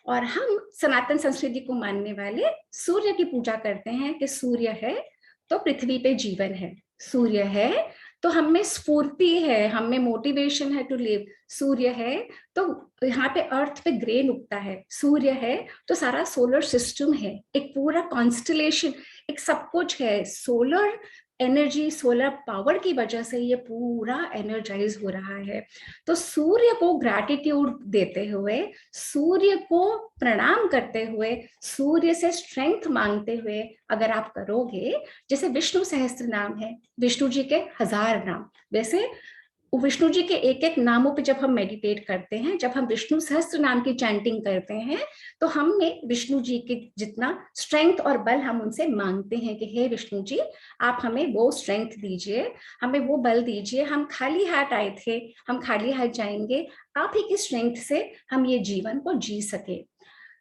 और हम सनातन संस्कृति को मानने वाले सूर्य की पूजा करते हैं कि सूर्य है तो पृथ्वी पे जीवन है, सूर्य है तो हम में स्फूर्ति है, हम में मोटिवेशन है टू लिव, सूर्य है तो यहाँ पे अर्थ पे ग्रेन उगता है, सूर्य है तो सारा सोलर सिस्टम है, एक पूरा कॉन्स्टलेशन, एक सब कुछ है। सोलर एनर्जी, सोलर पावर की वजह से ये पूरा एनर्जाइज हो रहा है। तो सूर्य को ग्रैटिट्यूड देते हुए, सूर्य को प्रणाम करते हुए, सूर्य से स्ट्रेंथ मांगते हुए अगर आप करोगे, जैसे विष्णु सहस्त्र नाम है, विष्णु जी के 1000 नाम, वैसे विष्णु जी के एक एक नामों पे जब हम मेडिटेट करते हैं, जब हम विष्णु सहस्त्र नाम की चैंटिंग करते हैं, तो हम में विष्णु जी के जितना स्ट्रेंथ और बल हम उनसे मांगते हैं कि हे विष्णु जी, आप हमें वो स्ट्रेंथ दीजिए, हमें वो बल दीजिए, हम खाली हाथ आए थे, हम खाली हाथ जाएंगे, आप ही की स्ट्रेंथ से हम ये जीवन को जी सके।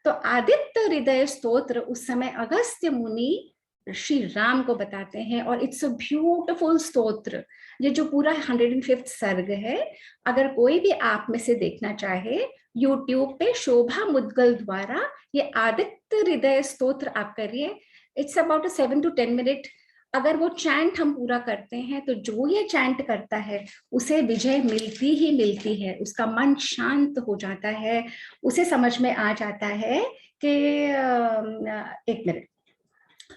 तो आदित्य हृदय स्तोत्र उस समय अगस्त्य मुनि श्री राम को बताते हैं, और इट्स अ ब्यूटिफुल स्तोत्र। ये जो पूरा 105th सर्ग है, अगर कोई भी आप में से देखना चाहे, यूट्यूब पे शोभा मुद्गल द्वारा ये आदित्य हृदय स्तोत्र आप करिए। It's about 7 to 10 minute. अगर वो चैंट हम पूरा करते हैं, तो जो ये चैंट करता है उसे विजय मिलती ही मिलती है, उसका मन शांत हो जाता है, उसे समझ में आ जाता है कि एक मिनट,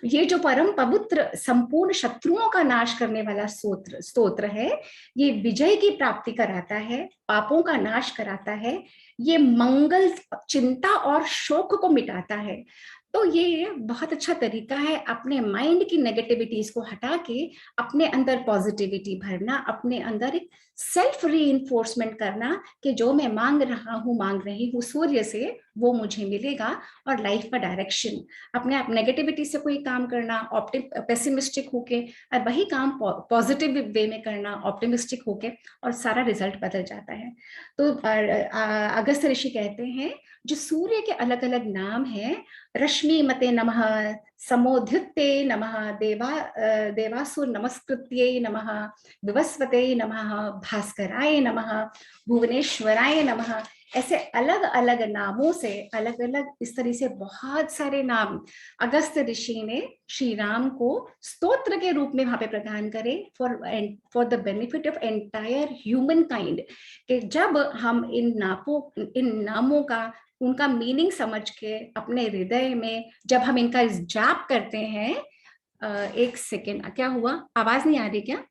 ये जो परम पवित्र संपूर्ण शत्रुओं का नाश करने वाला स्तोत्र है, ये विजय की प्राप्ति कराता है, पापों का नाश कराता है, ये मंगल, चिंता और शोक को मिटाता है। तो ये बहुत अच्छा तरीका है अपने माइंड की नेगेटिविटीज को हटा के अपने अंदर पॉजिटिविटी भरना, अपने अंदर एक सेल्फ रीइंफोर्समेंट करना कि जो मैं मांग रही हूँ सूर्य से, वो मुझे मिलेगा, और लाइफ का डायरेक्शन, अपने आप नेगेटिविटी से कोई काम करना, पेसिमिस्टिक होके, और वही काम पॉजिटिव वे में करना, ऑप्टिमिस्टिक होके, और सारा रिजल्ट बदल जाता है। तो अगस्त्य ऋषि कहते हैं जो सूर्य के अलग अलग नाम हैं, रश्मि मते नमः, समोद्युत्ते नमः, देवासुर नमस्कृत्ये नमः, विवस्वते नमः, भास्कराय नमः, भुवनेश्वराय नमः, ऐसे अलग अलग नामों से, अलग अलग इस तरह से बहुत सारे नाम अगस्त्य ऋषि ने श्री राम को स्तोत्र के रूप में वहां पे प्रदान करे, for the benefit of entire human kind. कि जब हम इन नामों का, उनका मीनिंग समझ के अपने हृदय में जब हम इनका जाप करते हैं, एक सेकेंड, क्या हुआ, आवाज नहीं आ रही क्या?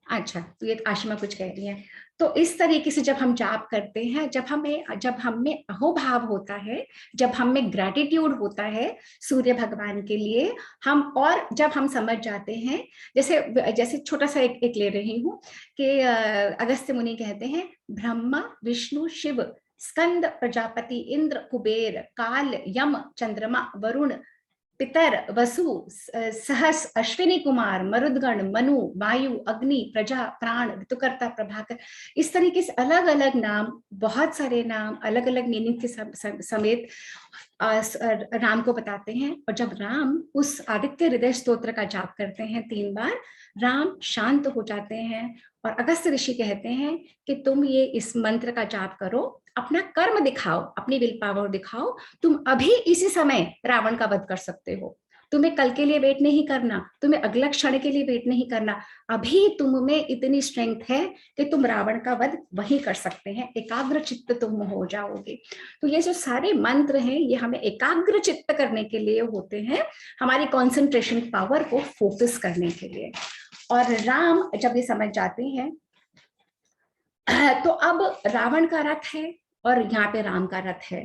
अच्छा, तो ये आशिमा कुछ कह रही है। तो इस तरीके से जब हम जाप करते हैं, जब हम में अहोभाव होता है, जब हम में ग्रैटिट्यूड होता है सूर्य भगवान के लिए, हम, और जब हम समझ जाते हैं, जैसे छोटा सा एक ले रही हूँ कि अगस्त्य मुनि कहते हैं, ब्रह्मा विष्णु शिव स्कंद प्रजापति इंद्र कुबेर काल यम चंद्रमा वरुण पितर वसु सहस अश्विनी कुमार मरुदगण मनु वायु अग्नि प्रजा प्राण ऋतुकर्ता प्रभाकर, इस तरीके से अलग अलग नाम, बहुत सारे नाम अलग अलग मीनिंग के समेत राम को बताते हैं। और जब राम उस आदित्य हृदय स्तोत्र का जाप करते हैं 3 बार, राम शांत हो जाते हैं। और अगस्त्य ऋषि कहते हैं कि तुम ये इस मंत्र का जाप करो, अपना कर्म दिखाओ, अपनी विल पावर दिखाओ, तुम अभी इसी समय रावण का वध कर सकते हो। तुम्हें कल के लिए वेट नहीं करना, तुम्हें अगला क्षण के लिए वेट नहीं करना, अभी तुम में इतनी स्ट्रेंथ है कि तुम रावण का वध वही कर सकते हैं, एकाग्र चित्त तुम हो जाओगे। तो ये जो सारे मंत्र हैं, ये हमें एकाग्र चित्त करने के लिए होते हैं, हमारी कॉन्सेंट्रेशन पावर को फोकस करने के लिए। और राम जब ये समझ जाते हैं, तो अब रावण का रथ है और यहाँ पे राम का रथ है।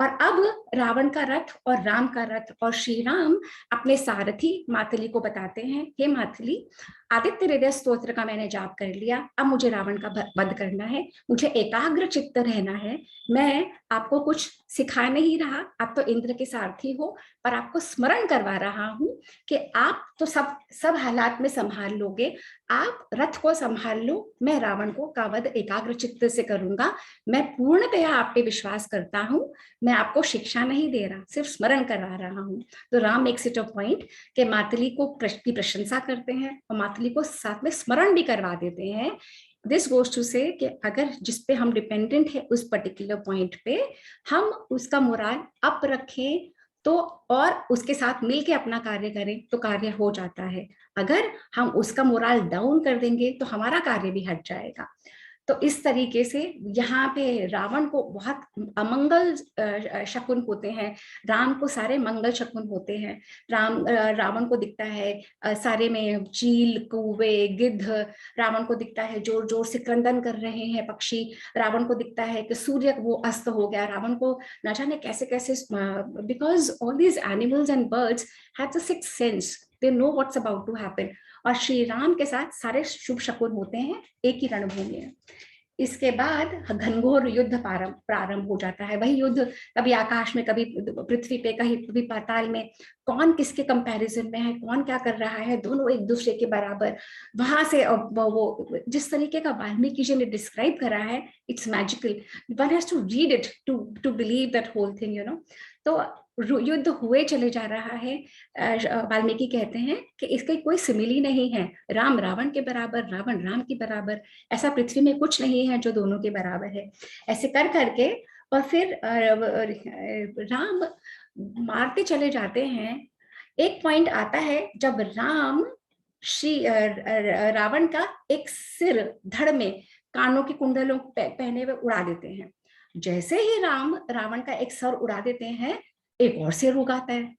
और अब रावण का रथ और राम का रथ, और श्री राम अपने सारथी मातली को बताते हैं, हे मातली, आदित्य हृदय स्तोत्र का मैंने जाप कर लिया, अब मुझे रावण का वध करना है, मुझे एकाग्र चित्त रहना है। मैं आपको कुछ सिखा नहीं रहा, आप तो इंद्र के सारथी हो, पर आपको स्मरण करवा रहा हूं कि आप तो सब सब हालात में संभाल लोगे, आप रथ को संभाल लो, मैं रावण को का वध एकाग्र चित्त से करूंगा। मैं पूर्णतया आप पे विश्वास करता हूं, मैं आपको शिक्षा नहीं दे रहा, सिर्फ स्मरण करवा रहा हूं। तो Ram makes it a point कि मातली को की प्रशंसा करते हैं और मातली को साथ में स्मरण भी करवा देते हैं। दिस गोज टू से कि अगर जिस पे हम डिपेंडेंट है उस पर्टिकुलर पॉइंट पे हम उसका मोराल अप रखें तो, और उसके साथ मिलके अपना कार्य करें तो कार्य हो जाता है। अगर हम उसका मोराल डाउन कर देंगे तो हमारा कार्य भी हट जाएगा। तो इस तरीके से यहाँ पे रावण को बहुत अमंगल शकुन होते हैं, राम को सारे मंगल शकुन होते हैं। रावण को दिखता है सारे में चील, कौवे, गिद्ध, रावण को दिखता है जोर जोर से क्रंदन कर रहे हैं पक्षी, रावण को दिखता है कि सूर्य वो अस्त हो गया, रावण को ना जाने कैसे कैसे, because all these animals and birds have the sixth sense, they know what's about to happen. और श्री राम के साथ सारे शुभ शकुन होते हैं एक ही रणभूमि में। इसके बाद घनघोर युद्ध प्रारंभ हो जाता है। वही युद्ध कभी आकाश में, कभी पृथ्वी पे, कभी पाताल में, कौन किसके कंपैरिजन में है, कौन क्या कर रहा है, दोनों एक दूसरे के बराबर। वहां से वो जिस तरीके का वाल्मीकि जी ने डिस्क्राइब करा है, it's magical, one has to read it to believe that whole thing, you know. तो युद्ध हुए चले जा रहा है। वाल्मीकि कहते हैं कि इसकी कोई सिमिली नहीं है, राम रावण के बराबर, रावण राम के बराबर, ऐसा पृथ्वी में कुछ नहीं है जो दोनों के बराबर है। ऐसे कर करके और फिर राम मारते चले जाते हैं। एक पॉइंट आता है जब राम रावण का एक सिर धड़ में कानों के कुंडलों पहने हुए उड़ा देते हैं। जैसे ही राम रावण का एक सर उड़ा देते हैं, एक और सिर उगाता है।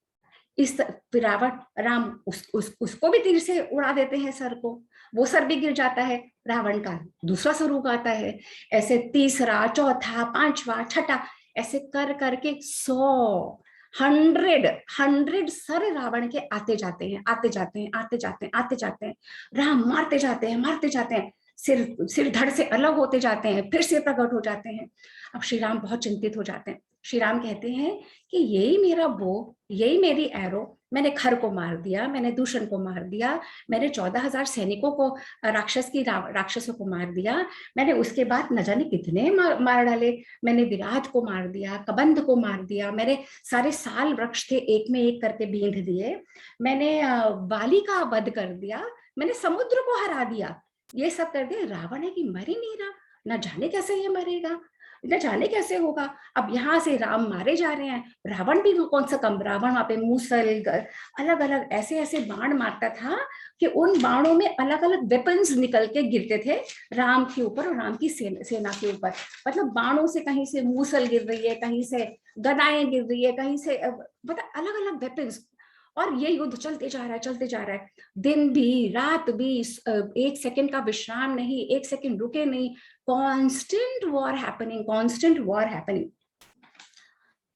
इस राम उसको भी तीर से उड़ा देते हैं सर को, वो सर भी गिर जाता है, रावण का दूसरा सर उगाता है। ऐसे तीसरा, चौथा, पांचवा, छठा, ऐसे कर करके 100 सर रावण के आते जाते हैं, आते जाते हैं, आते जाते हैं, आते जाते हैं। राम मारते जाते हैं, मारते जाते हैं, सिर धड़ से अलग होते जाते हैं, फिर से प्रकट हो जाते हैं। अब श्री राम बहुत चिंतित हो जाते हैं। श्री राम कहते हैं कि यही मेरा बो, यही मेरी एरो, मैंने खर को मार दिया, मैंने दूषण को मार दिया, मैंने 14,000 सैनिकों को, राक्षसों को मार दिया, मैंने उसके बाद न जाने कितने मार डाले, मैंने विराट को मार दिया, कबंध को मार दिया, मैंने सारे साल वृक्ष थे एक में एक करके बींध दिए, मैंने बाली का वध कर दिया, मैंने समुद्र को हरा दिया, ये सब कर दिया। रावण है कि मर ही नहीं रहा, न जाने कैसे ये मरेगा, न जाने कैसे होगा। अब यहाँ से राम मारे जा रहे हैं, रावण भी कौन सा कम, रावण वहां पे मूसल, अलग अलग ऐसे ऐसे बाण मारता था कि उन बाणों में अलग अलग वेपन्स निकल के गिरते थे राम के ऊपर और राम की सेना के ऊपर। मतलब बाणों से कहीं से मूसल गिर रही है, कहीं से गदाएं गिर रही है, कहीं से मतलब अलग अलग वेपन्स। और ये युद्ध चलते जा रहा है, चलते जा रहा है, दिन भी रात भी, एक सेकंड का विश्राम नहीं, एक सेकंड रुके नहीं, constant war happening, constant war happening.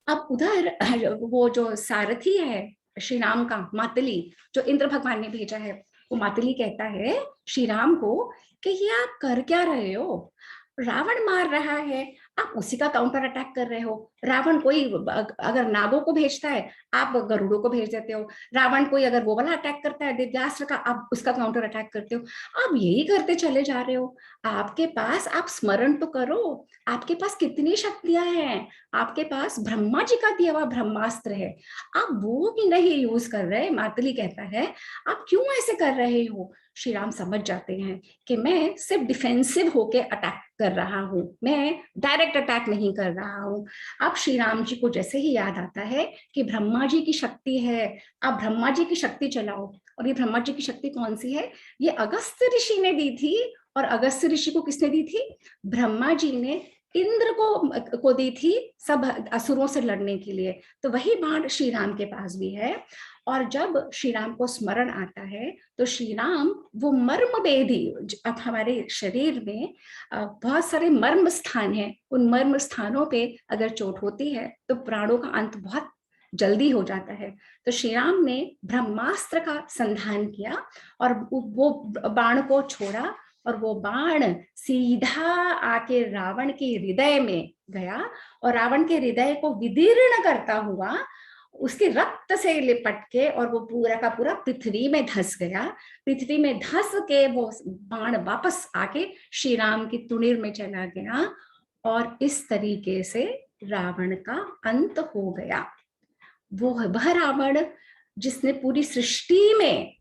अब उधर वो जो सारथी है श्री राम का, मातली, जो इंद्र भगवान ने भेजा है, वो मातली कहता है श्री राम को कि ये आप कर क्या रहे हो, रावण मार रहा है, आप उसी का काउंटर अटैक कर रहे हो। रावण कोई अगर नागों को भेजता है, आप गरुड़ों को भेज देते हो। रावण कोई अगर वो वाला अटैक करता है दिव्यास्त्र का, आप उसका काउंटर अटैक करते हो। आप यही करते चले जा रहे हो। आपके पास, आप स्मरण तो करो, आपके पास कितनी शक्तियां हैं, आपके पास ब्रह्मा जी का दिया हुआ ब्रह्मास्त्र है, आप वो भी नहीं यूज कर रहे। मातली कहता है आप क्यों ऐसे कर रहे हो। श्री राम समझ जाते हैं कि मैं सिर्फ डिफेंसिव होके अटैक कर रहा हूं, मैं डायरेक्ट अटैक नहीं कर रहा हूं। अब श्री राम जी को जैसे ही याद आता है कि ब्रह्मा जी की शक्ति है, आप ब्रह्मा जी की शक्ति चलाओ। और ये ब्रह्मा जी की शक्ति कौन सी है, ये अगस्त्य ऋषि ने दी थी। और अगस्त्य ऋषि को किसने दी थी, ब्रह्मा जी ने इंद्र को दी थी सब असुरों से लड़ने के लिए। तो वही बाण श्री राम के पास भी है। और जब श्री राम को स्मरण आता है तो श्री राम वो मर्म वेदी, अब हमारे शरीर में बहुत सारे मर्म स्थान हैं, उन मर्म स्थानों पे अगर चोट होती है तो प्राणों का अंत बहुत जल्दी हो जाता है। तो श्री राम ने ब्रह्मास्त्र का संधान किया और वो बाण को छोड़ा और वो बाण सीधा आके रावण के हृदय में गया और रावण के हृदय को विदीर्ण करता हुआ उसके रक्त से लिपट के और वो पूरा का पूरा पृथ्वी में धंस गया। पृथ्वी में धंस के वो बाण वापस आके श्री राम की तुणीर में चला गया और इस तरीके से रावण का अंत हो गया। वह रावण जिसने पूरी सृष्टि में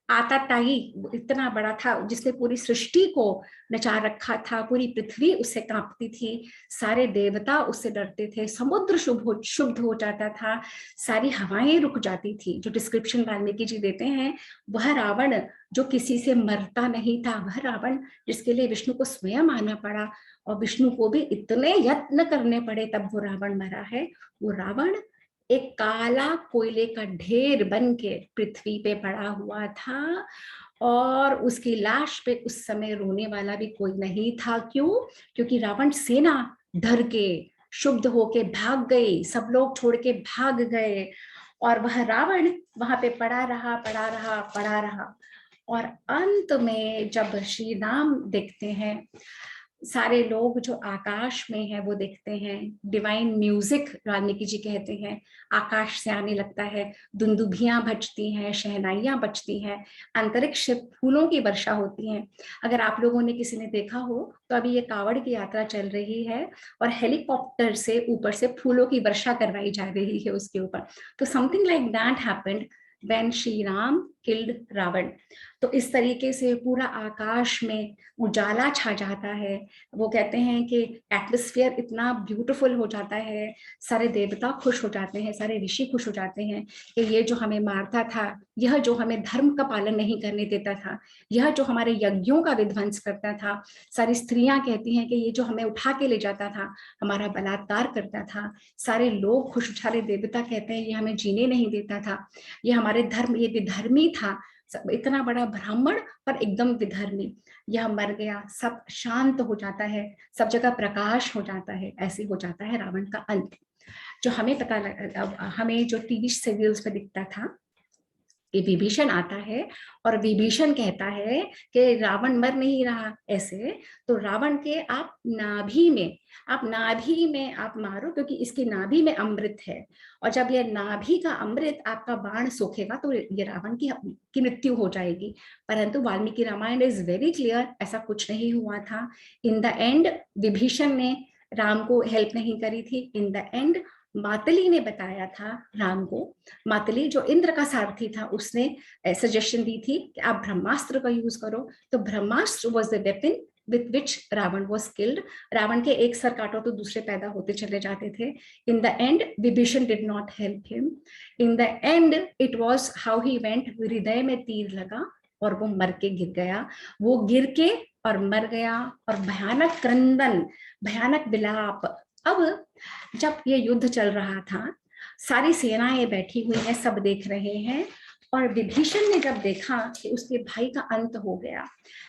आताताई इतना बड़ा था, जिसने पूरी सृष्टि को नचा रखा था, पूरी पृथ्वी उससे कांपती थी, सारे देवता उससे डरते थे, समुद्र शुद्ध हो जाता था, सारी हवाएं रुक जाती थी, जो डिस्क्रिप्शन वाल्मीकि जी देते हैं, वह रावण जो किसी से मरता नहीं था, वह रावण जिसके लिए विष्णु को स्वयं आना पड़ा और विष्णु को भी इतने यत्न करने पड़े तब वो रावण मरा है। वो रावण एक काला कोयले का ढेर बन के पृथ्वी पे पड़ा हुआ था और उसकी लाश पे उस समय रोने वाला भी कोई नहीं था। क्यों? क्योंकि रावण सेना डर के शुद्ध होके भाग गई, सब लोग छोड़ के भाग गए और वह रावण वहां पे पड़ा रहा और अंत में जब श्री राम देखते हैं, सारे लोग जो आकाश में है वो देखते हैं, डिवाइन म्यूजिक वाल्मीकि जी कहते हैं आकाश से आने लगता है, दुंदुभियां बजती हैं, शहनाइयां बजती हैं, अंतरिक्ष से फूलों की वर्षा होती है। अगर आप लोगों ने किसी ने देखा हो तो अभी ये कावड़ की यात्रा चल रही है और हेलीकॉप्टर से ऊपर से फूलों की वर्षा करवाई जा रही है उसके ऊपर। तो something like that happened when Shri Ram killed Ravan. तो इस तरीके से पूरा आकाश में उजाला छा जाता है। वो कहते हैं कि एटमॉस्फेयर इतना ब्यूटीफुल हो जाता है, सारे देवता खुश हो जाते हैं, सारे ऋषि खुश हो जाते हैं कि ये जो हमें मारता था, यह जो हमें धर्म का पालन नहीं करने देता था, यह जो हमारे यज्ञों का विध्वंस करता था, सारी स्त्रियां कहती हैं कि ये जो हमें उठा के ले जाता था, हमारा बलात्कार करता था, सारे लोग खुश, सारे देवता कहते हैं ये हमें जीने नहीं देता था, ये हमारे धर्म, ये विधर्मी था, इतना बड़ा ब्राह्मण पर एकदम विधर्मी, यह मर गया, सब शांत हो जाता है, सब जगह प्रकाश हो जाता है। ऐसे हो जाता है रावण का अंत। जो हमें पता हमें जो टीवी सीरियल्स में दिखता था, ये विभीषण आता है और विभीषण कहता है कि रावण मर नहीं रहा ऐसे, तो रावण के आप नाभि में आप मारो क्योंकि इसकी नाभि में अमृत है, और जब ये नाभि का अमृत आपका बाण सोखेगा तो ये रावण की मृत्यु हो जाएगी। परंतु Valmiki Ramayan is very clear, ऐसा कुछ नहीं हुआ था। इन द एंड विभीषण ने राम को हेल्प नहीं करी थी। इन द एंड मातली ने बताया था राम को, मातली जो इंद्र का सारथी था, उसने सजेशन दी थी कि आप ब्रह्मास्त्र का यूज करो। तो Brahmastra was the weapon with which Ravan was killed. Ravan के एक सर काटो तो दूसरे पैदा होते चले जाते थे। In the end, Vibhishan did not help him. In the end, it was how he went. हृदय में तीर लगा और वो मर के गिर गया। वो गिर के और मर गया और भयानक क्रंदन, भयानक विलाप। अब जब ये युद्ध चल रहा था, सारी सेनाएं बैठी हुई हैं, सब देख रहे हैं, और विभीषण ने जब देखा कि उसके भाई का अंत हो गया,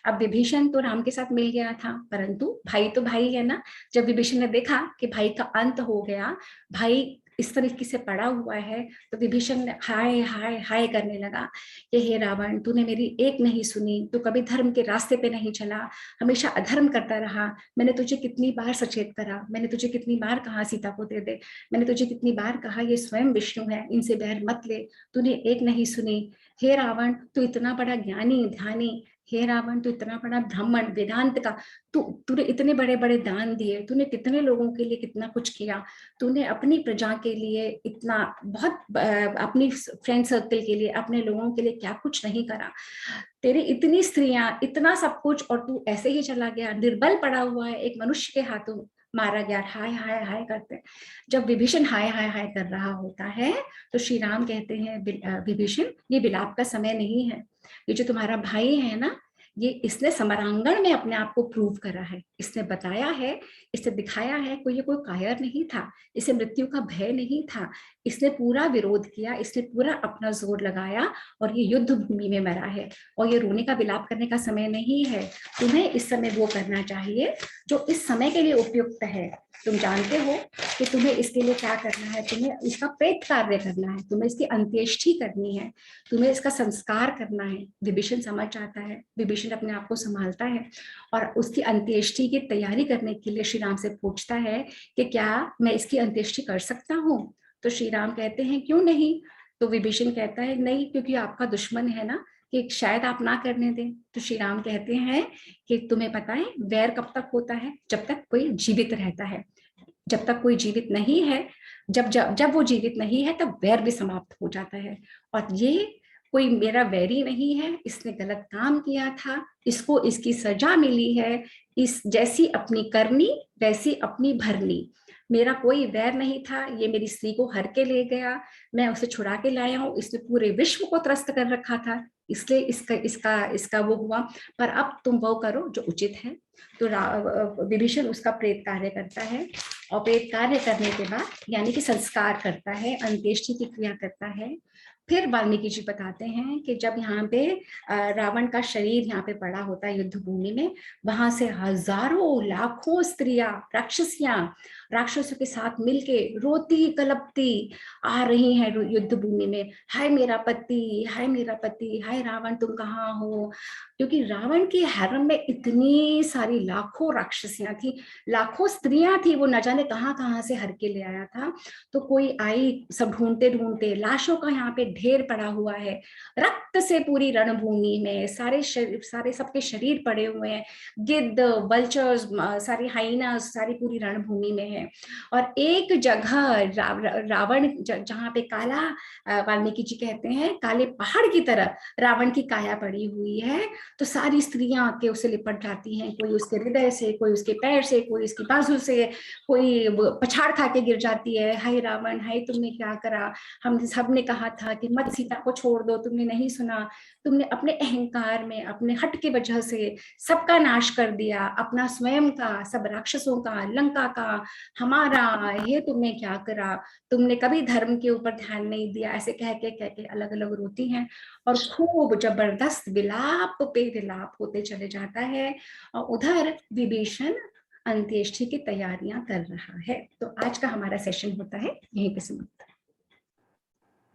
अब विभीषण तो राम के साथ मिल गया था, परंतु भाई तो भाई है ना। जब विभीषण ने देखा कि भाई का अंत हो गया, भाई इस तरीके से पड़ा हुआ है, तो विभीषण ने हाय हाय हाय करने लगा कि हे रावण, तूने मेरी एक नहीं सुनी, तू कभी धर्म के रास्ते पे नहीं चला, हमेशा अधर्म करता रहा। मैंने तुझे कितनी बार सचेत करा, मैंने तुझे कितनी बार कहा सीता को दे दे, मैंने तुझे कितनी बार कहा ये स्वयं विष्णु है, इनसे बैर मत ले, तूने एक नहीं सुनी। हे रावण, तू इतना बड़ा ज्ञानी ध्यानी, हे रावण तू इतना बड़ा ब्राह्मण वेदांत का, तूने इतने बड़े बड़े दान दिए, तूने कितने लोगों के लिए कितना कुछ किया, तूने अपनी प्रजा के लिए इतना बहुत, अपनी फ्रेंड सर्कल के लिए, अपने लोगों के लिए क्या कुछ नहीं करा। तेरी इतनी स्त्रियां, इतना सब कुछ, और तू ऐसे ही चला गया, निर्बल पड़ा हुआ है, एक मनुष्य के हाथों मारा गया। हाय हाय हाय करते, जब विभीषण हाय हाय हाय कर रहा होता है तो श्री राम कहते हैं विभीषण, ये विलाप का समय नहीं है, ये जो तुम्हारा भाई है ना, ये इसने समरांगण में अपने आप को प्रूव करा है, इसने बताया है, इसने दिखाया है, कोई ये कोई कायर नहीं था, इसे मृत्यु का भय नहीं था, इसने पूरा विरोध किया, इसने पूरा अपना जोर लगाया और ये युद्ध भूमि में मरा है। और ये रोने का विलाप करने का समय नहीं है, तुम्हें इस समय वो करना चाहिए जो इस समय के लिए उपयुक्त है। तुम जानते हो कि तुम्हें इसके लिए क्या करना है, तुम्हें इसका प्रेत कार्य करना है, तुम्हें इसकी अंत्येष्टि करनी है, तुम्हें इसका संस्कार करना है। विभीषण समझ जाता है, विभीषण अपने आप को संभालता है और उसकी अंत्येष्टि की तैयारी करने के लिए श्री राम से पूछता है कि क्या मैं इसकी अंत्येष्टि कर सकता हूँ। तो श्री राम कहते हैं क्यों नहीं। तो विभीषण कहता है नहीं, क्योंकि आपका दुश्मन है ना, कि शायद आप ना करने दें। तो श्री राम कहते हैं कि तुम्हें पता है वैर कब तक होता है, जब तक कोई जीवित रहता है। जब तक कोई जीवित नहीं है, जब जब जब वो जीवित नहीं है तब वैर भी समाप्त हो जाता है। और ये कोई मेरा वैरी नहीं है, इसने गलत काम किया था, इसको इसकी सजा मिली है, इस जैसी अपनी करनी वैसी अपनी भरनी। मेरा कोई वैर नहीं था, ये मेरी स्त्री को हर के ले गया, मैं उसे छुड़ा के लाया हूँ, इसने पूरे विश्व को त्रस्त कर रखा था, इसलिए इसका इसका इसका वो हुआ। पर अब तुम वो करो जो उचित है। तो विभीषण उसका प्रेत कार्य करता है और प्रेत कार्य करने के बाद यानी कि संस्कार करता है, अंत्येष्टि की क्रिया करता है। फिर वाल्मीकि जी बताते हैं कि जब यहाँ पे रावण का शरीर यहाँ पे पड़ा होता है युद्ध भूमि में, वहां से हजारों लाखों स्त्रियां राक्षसियां राक्षसों के साथ मिलके रोती कलपती आ रही हैं युद्ध भूमि में, हाय मेरा पति, हाय मेरा पति, हाय रावण तुम कहाँ हो। क्योंकि रावण के हरम में इतनी सारी लाखों राक्षसियां थी, लाखों स्त्रियां थी, वो न जाने कहाँ कहाँ से हर के ले आया था। तो कोई आई, सब ढूंढते ढूंढते, लाशों का यहाँ पे ढेर पड़ा हुआ है, रक्त से पूरी रणभूमि में सारे सबके शरीर पड़े हुए हैं, गिद्ध वल्चर्स सारी हाइनास सारी पूरी रणभूमि में है। और एक जगह रावण जहाँ पे काला, वाल्मीकि जी कहते हैं काले पहाड़ की तरह रावण की काया पड़ी हुई है, तो सारी स्त्रियां आके उसे लिपट जाती हैं, कोई उसके हृदय से, कोई उसके पैर से, कोई उसकी बाजू से, कोई पछाड़ खा के गिर जाती है, हाय रावण, हाय तुमने क्या करा, हम सबने कहा था कि मत सीता को छोड़ दो, तुमने नहीं सुना, तुमने अपने अहंकार में, अपने हट की वजह से सबका नाश कर दिया, अपना स्वयं का, सब राक्षसों का, लंका का, हमारा, ये तुमने क्या करा, तुमने कभी धर्म के ऊपर ध्यान नहीं दिया। ऐसे कह के अलग अलग रोती हैं और खूब जबरदस्त विलाप पे विलाप होते चले जाता है। और उधर विभीषण अंत्येष्टि की तैयारियां कर रहा है। तो आज का हमारा सेशन होता है यहीं पे समाप्त।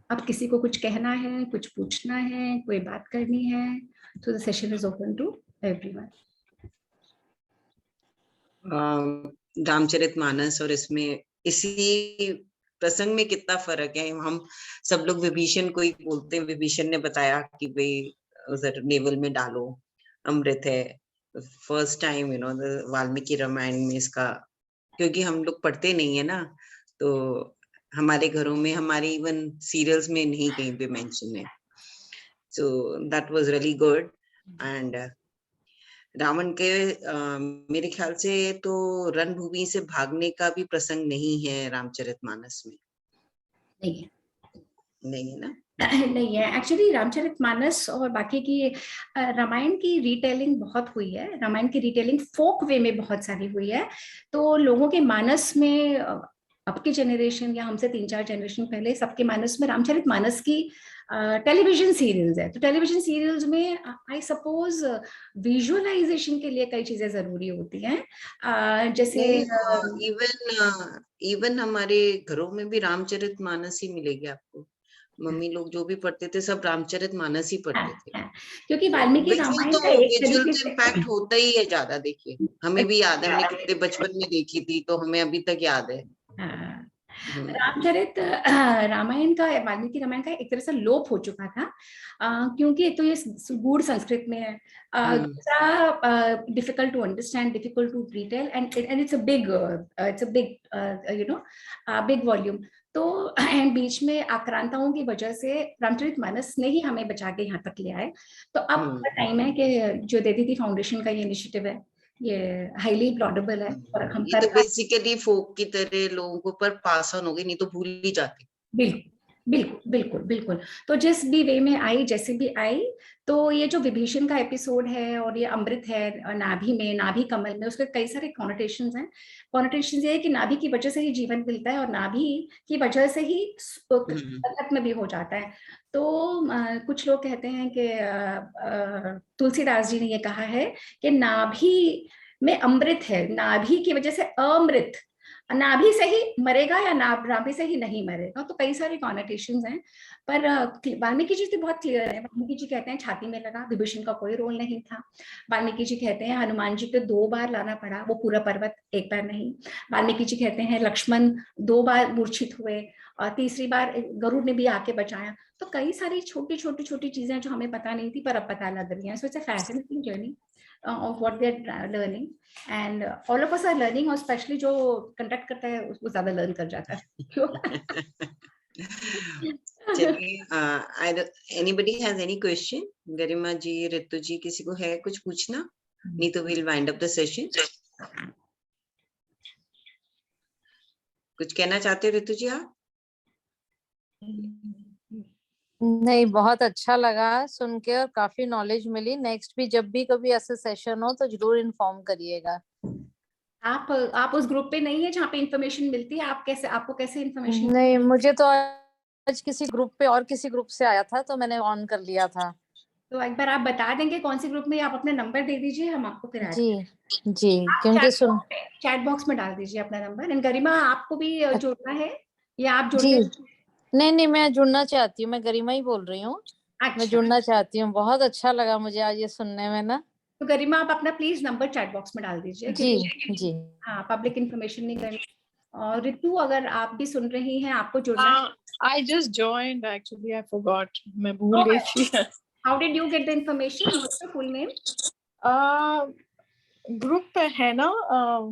अब किसी को कुछ कहना है, कुछ पूछना है, कोई बात करनी है, तो the session is open to everyone. Ramcharitmanas और इसमें इसी प्रसंग में कितना फर्क है। हम सब लोग विभीषण को ही बोलते हैं, विभीषण ने बताया कि भाई उधर नेवल में डालो, अमृत है। फर्स्ट टाइम वाल्मीकि रामायण में इसका, क्योंकि हम लोग पढ़ते नहीं है ना, तो हमारे घरों में, हमारे इवन सीरियल्स में नहीं कहीं पे मेंशन है। So that was really good. And Ravan के मेरे ख्याल से तो रणभूमि से भागने का भी प्रसंग नहीं है रामचरितमानस में। नहीं है, नहीं है ना? नहीं है। एक्चुअली रामचरितमानस और बाकी की रामायण की रिटेलिंग बहुत हुई है, रामायण की रिटेलिंग फोक वे में बहुत सारी हुई है। तो लोगों के मानस में, अब की जनरेशन या हमसे 3-4 जनरेशन पहले, सबके मानस में रामचरितमानस की टेलीविजन सीरियल्स है। तो टेलीविजन सीरियल्स में आई सपोज विजुअलाइजेशन के लिए कई चीजें जरूरी होती हैं, जैसे इवन हमारे घरों में भी रामचरितमानस ही मिलेगी आपको। मम्मी लोग जो भी पढ़ते थे सब रामचरितमानस ही पढ़ते थे। क्योंकि वाल्मीकि रामायण का एक तरीके से इम्पैक्ट होता ही है ज्यादा। देखिए हमें भी याद है, हमने कितने बचपन में देखी थी, तो हमें अभी तक याद है। रामचरित रामायण का, वाल्मीकि रामायण का एक तरह से लोप हो चुका था, क्योंकि एक तो ये गूढ़ संस्कृत में है, difficult to understand, difficult to retell, and it's a big big volume. तो एंड बीच में आक्रांताओं की वजह से रामचरितमानस ने ही हमें बचा के यहाँ तक ले आए। तो अब टाइम है कि जो दीदी फाउंडेशन का ये इनिशिएटिव है, ये हाईली प्लॉडेबल है और हम ये तो बेसिकली फोक की तरह लोगों को पर पास ऑन हो गई, नहीं तो भूल ही जाते। बिल्कुल बिल्कुल बिल्कुल बिल्कुल। तो जिस भी वे में आई, जैसे भी आई, तो ये जो विभीषण का एपिसोड है और ये अमृत है नाभि में, नाभि कमल में, उसके कई सारे कॉनोटेशंस हैं। कॉनोटेशंस ये है कि नाभि की वजह से ही जीवन मिलता है और नाभि की वजह से ही खत्म भी हो जाता है। तो कुछ लोग कहते हैं कि तुलसीदास जी ने ये कहा है कि नाभि में अमृत है, नाभि की वजह से अमृत, नाभि से ही मरेगा या नाभि से ही नहीं मरेगा। तो कई सारे कॉनोटेशंस हैं, पर वाल्मीकि जी तो बहुत क्लियर है। वाल्मीकि जी कहते हैं छाती में लगा, विभीषण का कोई रोल नहीं था। वाल्मीकि जी कहते हैं हनुमान जी को 2 बार लाना पड़ा, वो पूरा पर्वत एक बार नहीं। वाल्मीकि जी कहते हैं लक्ष्मण 2 बार मूर्छित हुए और तीसरी बार गरुड़ ने भी आके बचाया। तो कई सारी छोटी छोटी छोटी चीजें जो हमें पता नहीं थी पर अब पता लग रही हैं। So it's a fascinating journey of what they're learning, and all of us are learning, और स्पेशली जो कंडक्ट करता है उसको ज्यादा लर्न कर जाता है। चलिए, एनीबडी हैज एनी क्वेश्चन? गरिमा जी, रितु जी, किसी को है कुछ पूछना? नहीं तो will wind up the session. कुछ कहना चाहते हो रितु जी आप? नहीं, बहुत अच्छा लगा सुन के और काफी नॉलेज मिली। नेक्स्ट भी जब भी कभी ऐसे सेशन हो तो जरूर इन्फॉर्म करिएगा। आप उस ग्रुप पे नहीं है जहाँ पे इंफॉर्मेशन मिलती है? आपको कैसे इंफॉर्मेशन? नहीं, मुझे तो आज किसी ग्रुप पे और किसी ग्रुप से आया था तो मैंने ऑन कर लिया था। तो एक बार आप बता देंगे कौन सी ग्रुप में, आप अपना नंबर दे दीजिए, हम आपको फिर जी जी, क्योंकि सुन चैट बॉक्स में डाल दीजिए अपना नंबर। एंड गरिमा आपको भी जोड़ना है या आप जी, जोड़ते? नहीं, मैं जुड़ना चाहती हूँ। मैं गरिमा ही बोल रही हूँ। मैं अच्छा, जुड़ना चाहती हूँ। बहुत अच्छा लगा मुझे आज ये सुनने में ना। तो गरिमा आप अपना प्लीज नंबर चैट बॉक्स में डाल दीजिए, जी क्योंकि जी। हाँ पब्लिक इन्फॉर्मेशन नहीं करनी। और रितु अगर आप भी सुन रही हैं, आपको जुड़ना। I just joined actually. I forgot. मैं भूल गई थी। How did you get the information? What's your full name? Group पे है ना,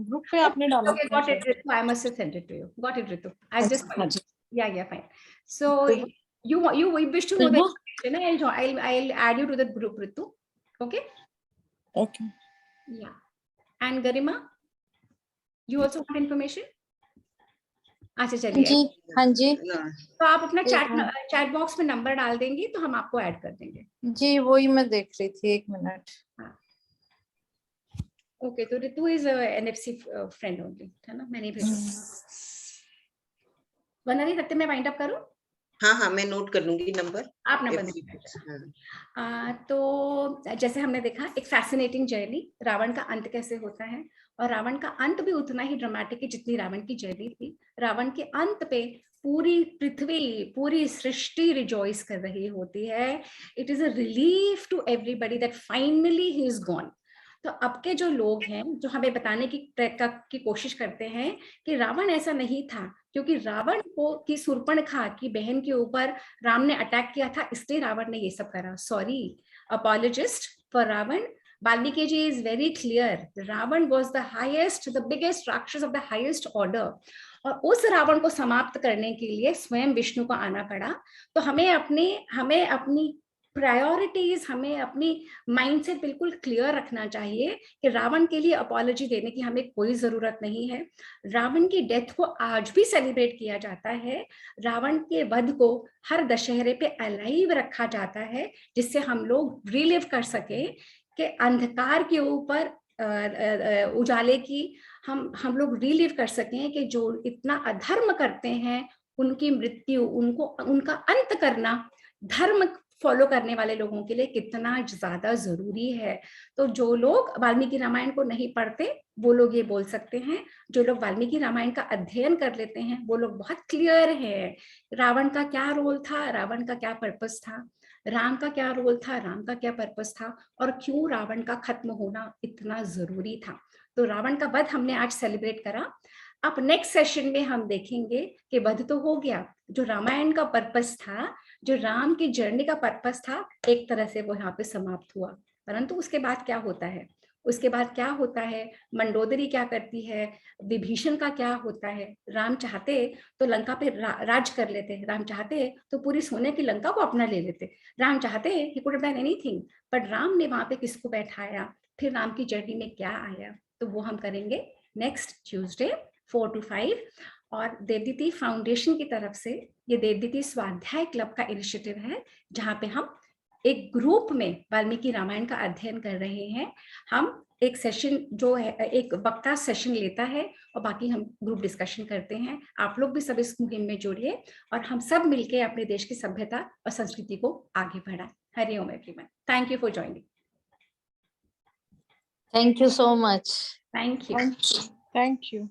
ग्रुप पे आपने डाला Okay, got it, Ritu. I must have sent it to you. Got it, Ritu. I'll just हाँ जी। yeah, fine. So you wish to know the information? I'll add you to the group, Ritu. Okay. Okay. Yeah. And Garima, you also want information? अच्छा चलिए, जी हाँ जी। तो आप अपना chat box में number डाल देंगी तो हम आपको ऐड कर देंगे। जी, वही मैं देख रही थी, 1 मिनट। ओके, तो Ritu is NFC friend only, है ना? मैंने भेजा। वनाली सत्य में वाइंड अप करूं? हाँ, मैं नोट कर लूंगी नंबर। आप नंबर तो जैसे हमने देखा एक फैसिनेटिंग जर्नी, रावण का अंत कैसे होता है, और रावण का अंत भी उतना ही ड्रामेटिक है जितनी रावण की जर्नी थी। रावण के अंत पे पूरी पृथ्वी, पूरी सृष्टि रिजॉइस कर रही होती है। It is a relief to everybody that finally he is gone. तो अब के जो लोग हैं जो हमें बताने की कोशिश करते हैं कि रावण ऐसा नहीं था, क्योंकि रावण को की शूर्पणखा की बहन के ऊपर राम ने अटैक किया था, इसलिए रावण ने ये सब करा। Sorry, apologist for Ravan. Valmiki ji is very clear, Ravan was the highest, the biggest rakshasa of the highest order, और उस रावण को समाप्त करने के लिए स्वयं विष्णु को आना पड़ा। तो हमें अपनी प्रायोरिटीज, हमें अपनी माइंडसेट बिल्कुल क्लियर रखना चाहिए कि रावण के लिए अपॉलॉजी देने की हमें कोई जरूरत नहीं है। रावण की डेथ को आज भी सेलिब्रेट किया जाता है। रावण के वध को हर दशहरे पे अलाइव रखा जाता है, जिससे हम लोग रिलिव कर सके कि अंधकार के ऊपर उजाले की हम लोग रिलिव कर सकें कि जो इतना अधर्म करते हैं उनकी मृत्यु, उनका अंत करना धर्म फॉलो करने वाले लोगों के लिए कितना ज्यादा जरूरी है। तो जो लोग वाल्मीकि रामायण को नहीं पढ़ते वो लोग ये बोल सकते हैं, जो लोग वाल्मीकि रामायण का अध्ययन कर लेते हैं वो लोग बहुत क्लियर है रावण का क्या रोल था, रावण का क्या पर्पस था, राम का क्या रोल था, राम का क्या पर्पस था, और क्यों रावण का खत्म होना इतना जरूरी था। तो रावण का वध हमने आज सेलिब्रेट करा। अब नेक्स्ट सेशन में हम देखेंगे कि वध तो हो गया, जो रामायण का पर्पस था, जो राम की जर्नी का पर्पस था, एक तरह से वो यहाँ पे समाप्त हुआ। परंतु उसके बाद क्या होता है, उसके बाद क्या होता है, मंडोदरी क्या करती है, विभीषण का क्या होता है। राम चाहते तो लंका पे राज कर लेते, राम चाहते तो पूरी सोने की लंका को अपना ले लेते, राम चाहते he could have done anything, but Ram ने वहां पे किसको बैठाया, फिर राम की जर्नी में क्या आया, तो वो हम करेंगे नेक्स्ट ट्यूसडे 4 to 5। और देवदीति फाउंडेशन की तरफ से ये देवदीति स्वाध्याय क्लब का इनिशिएटिव है, जहाँ पे हम एक ग्रुप में वाल्मीकि रामायण का अध्ययन कर रहे हैं। हम एक सेशन जो है, एक वक्ता सेशन लेता है और बाकी हम ग्रुप डिस्कशन करते हैं। आप लोग भी सब इस मुहिम में जुड़िए और हम सब मिलके अपने देश की सभ्यता और संस्कृति को आगे बढ़ाएं। Hari Om everyone. Thank you for joining. Thank you so much. Thank you. Thank you. Thank you.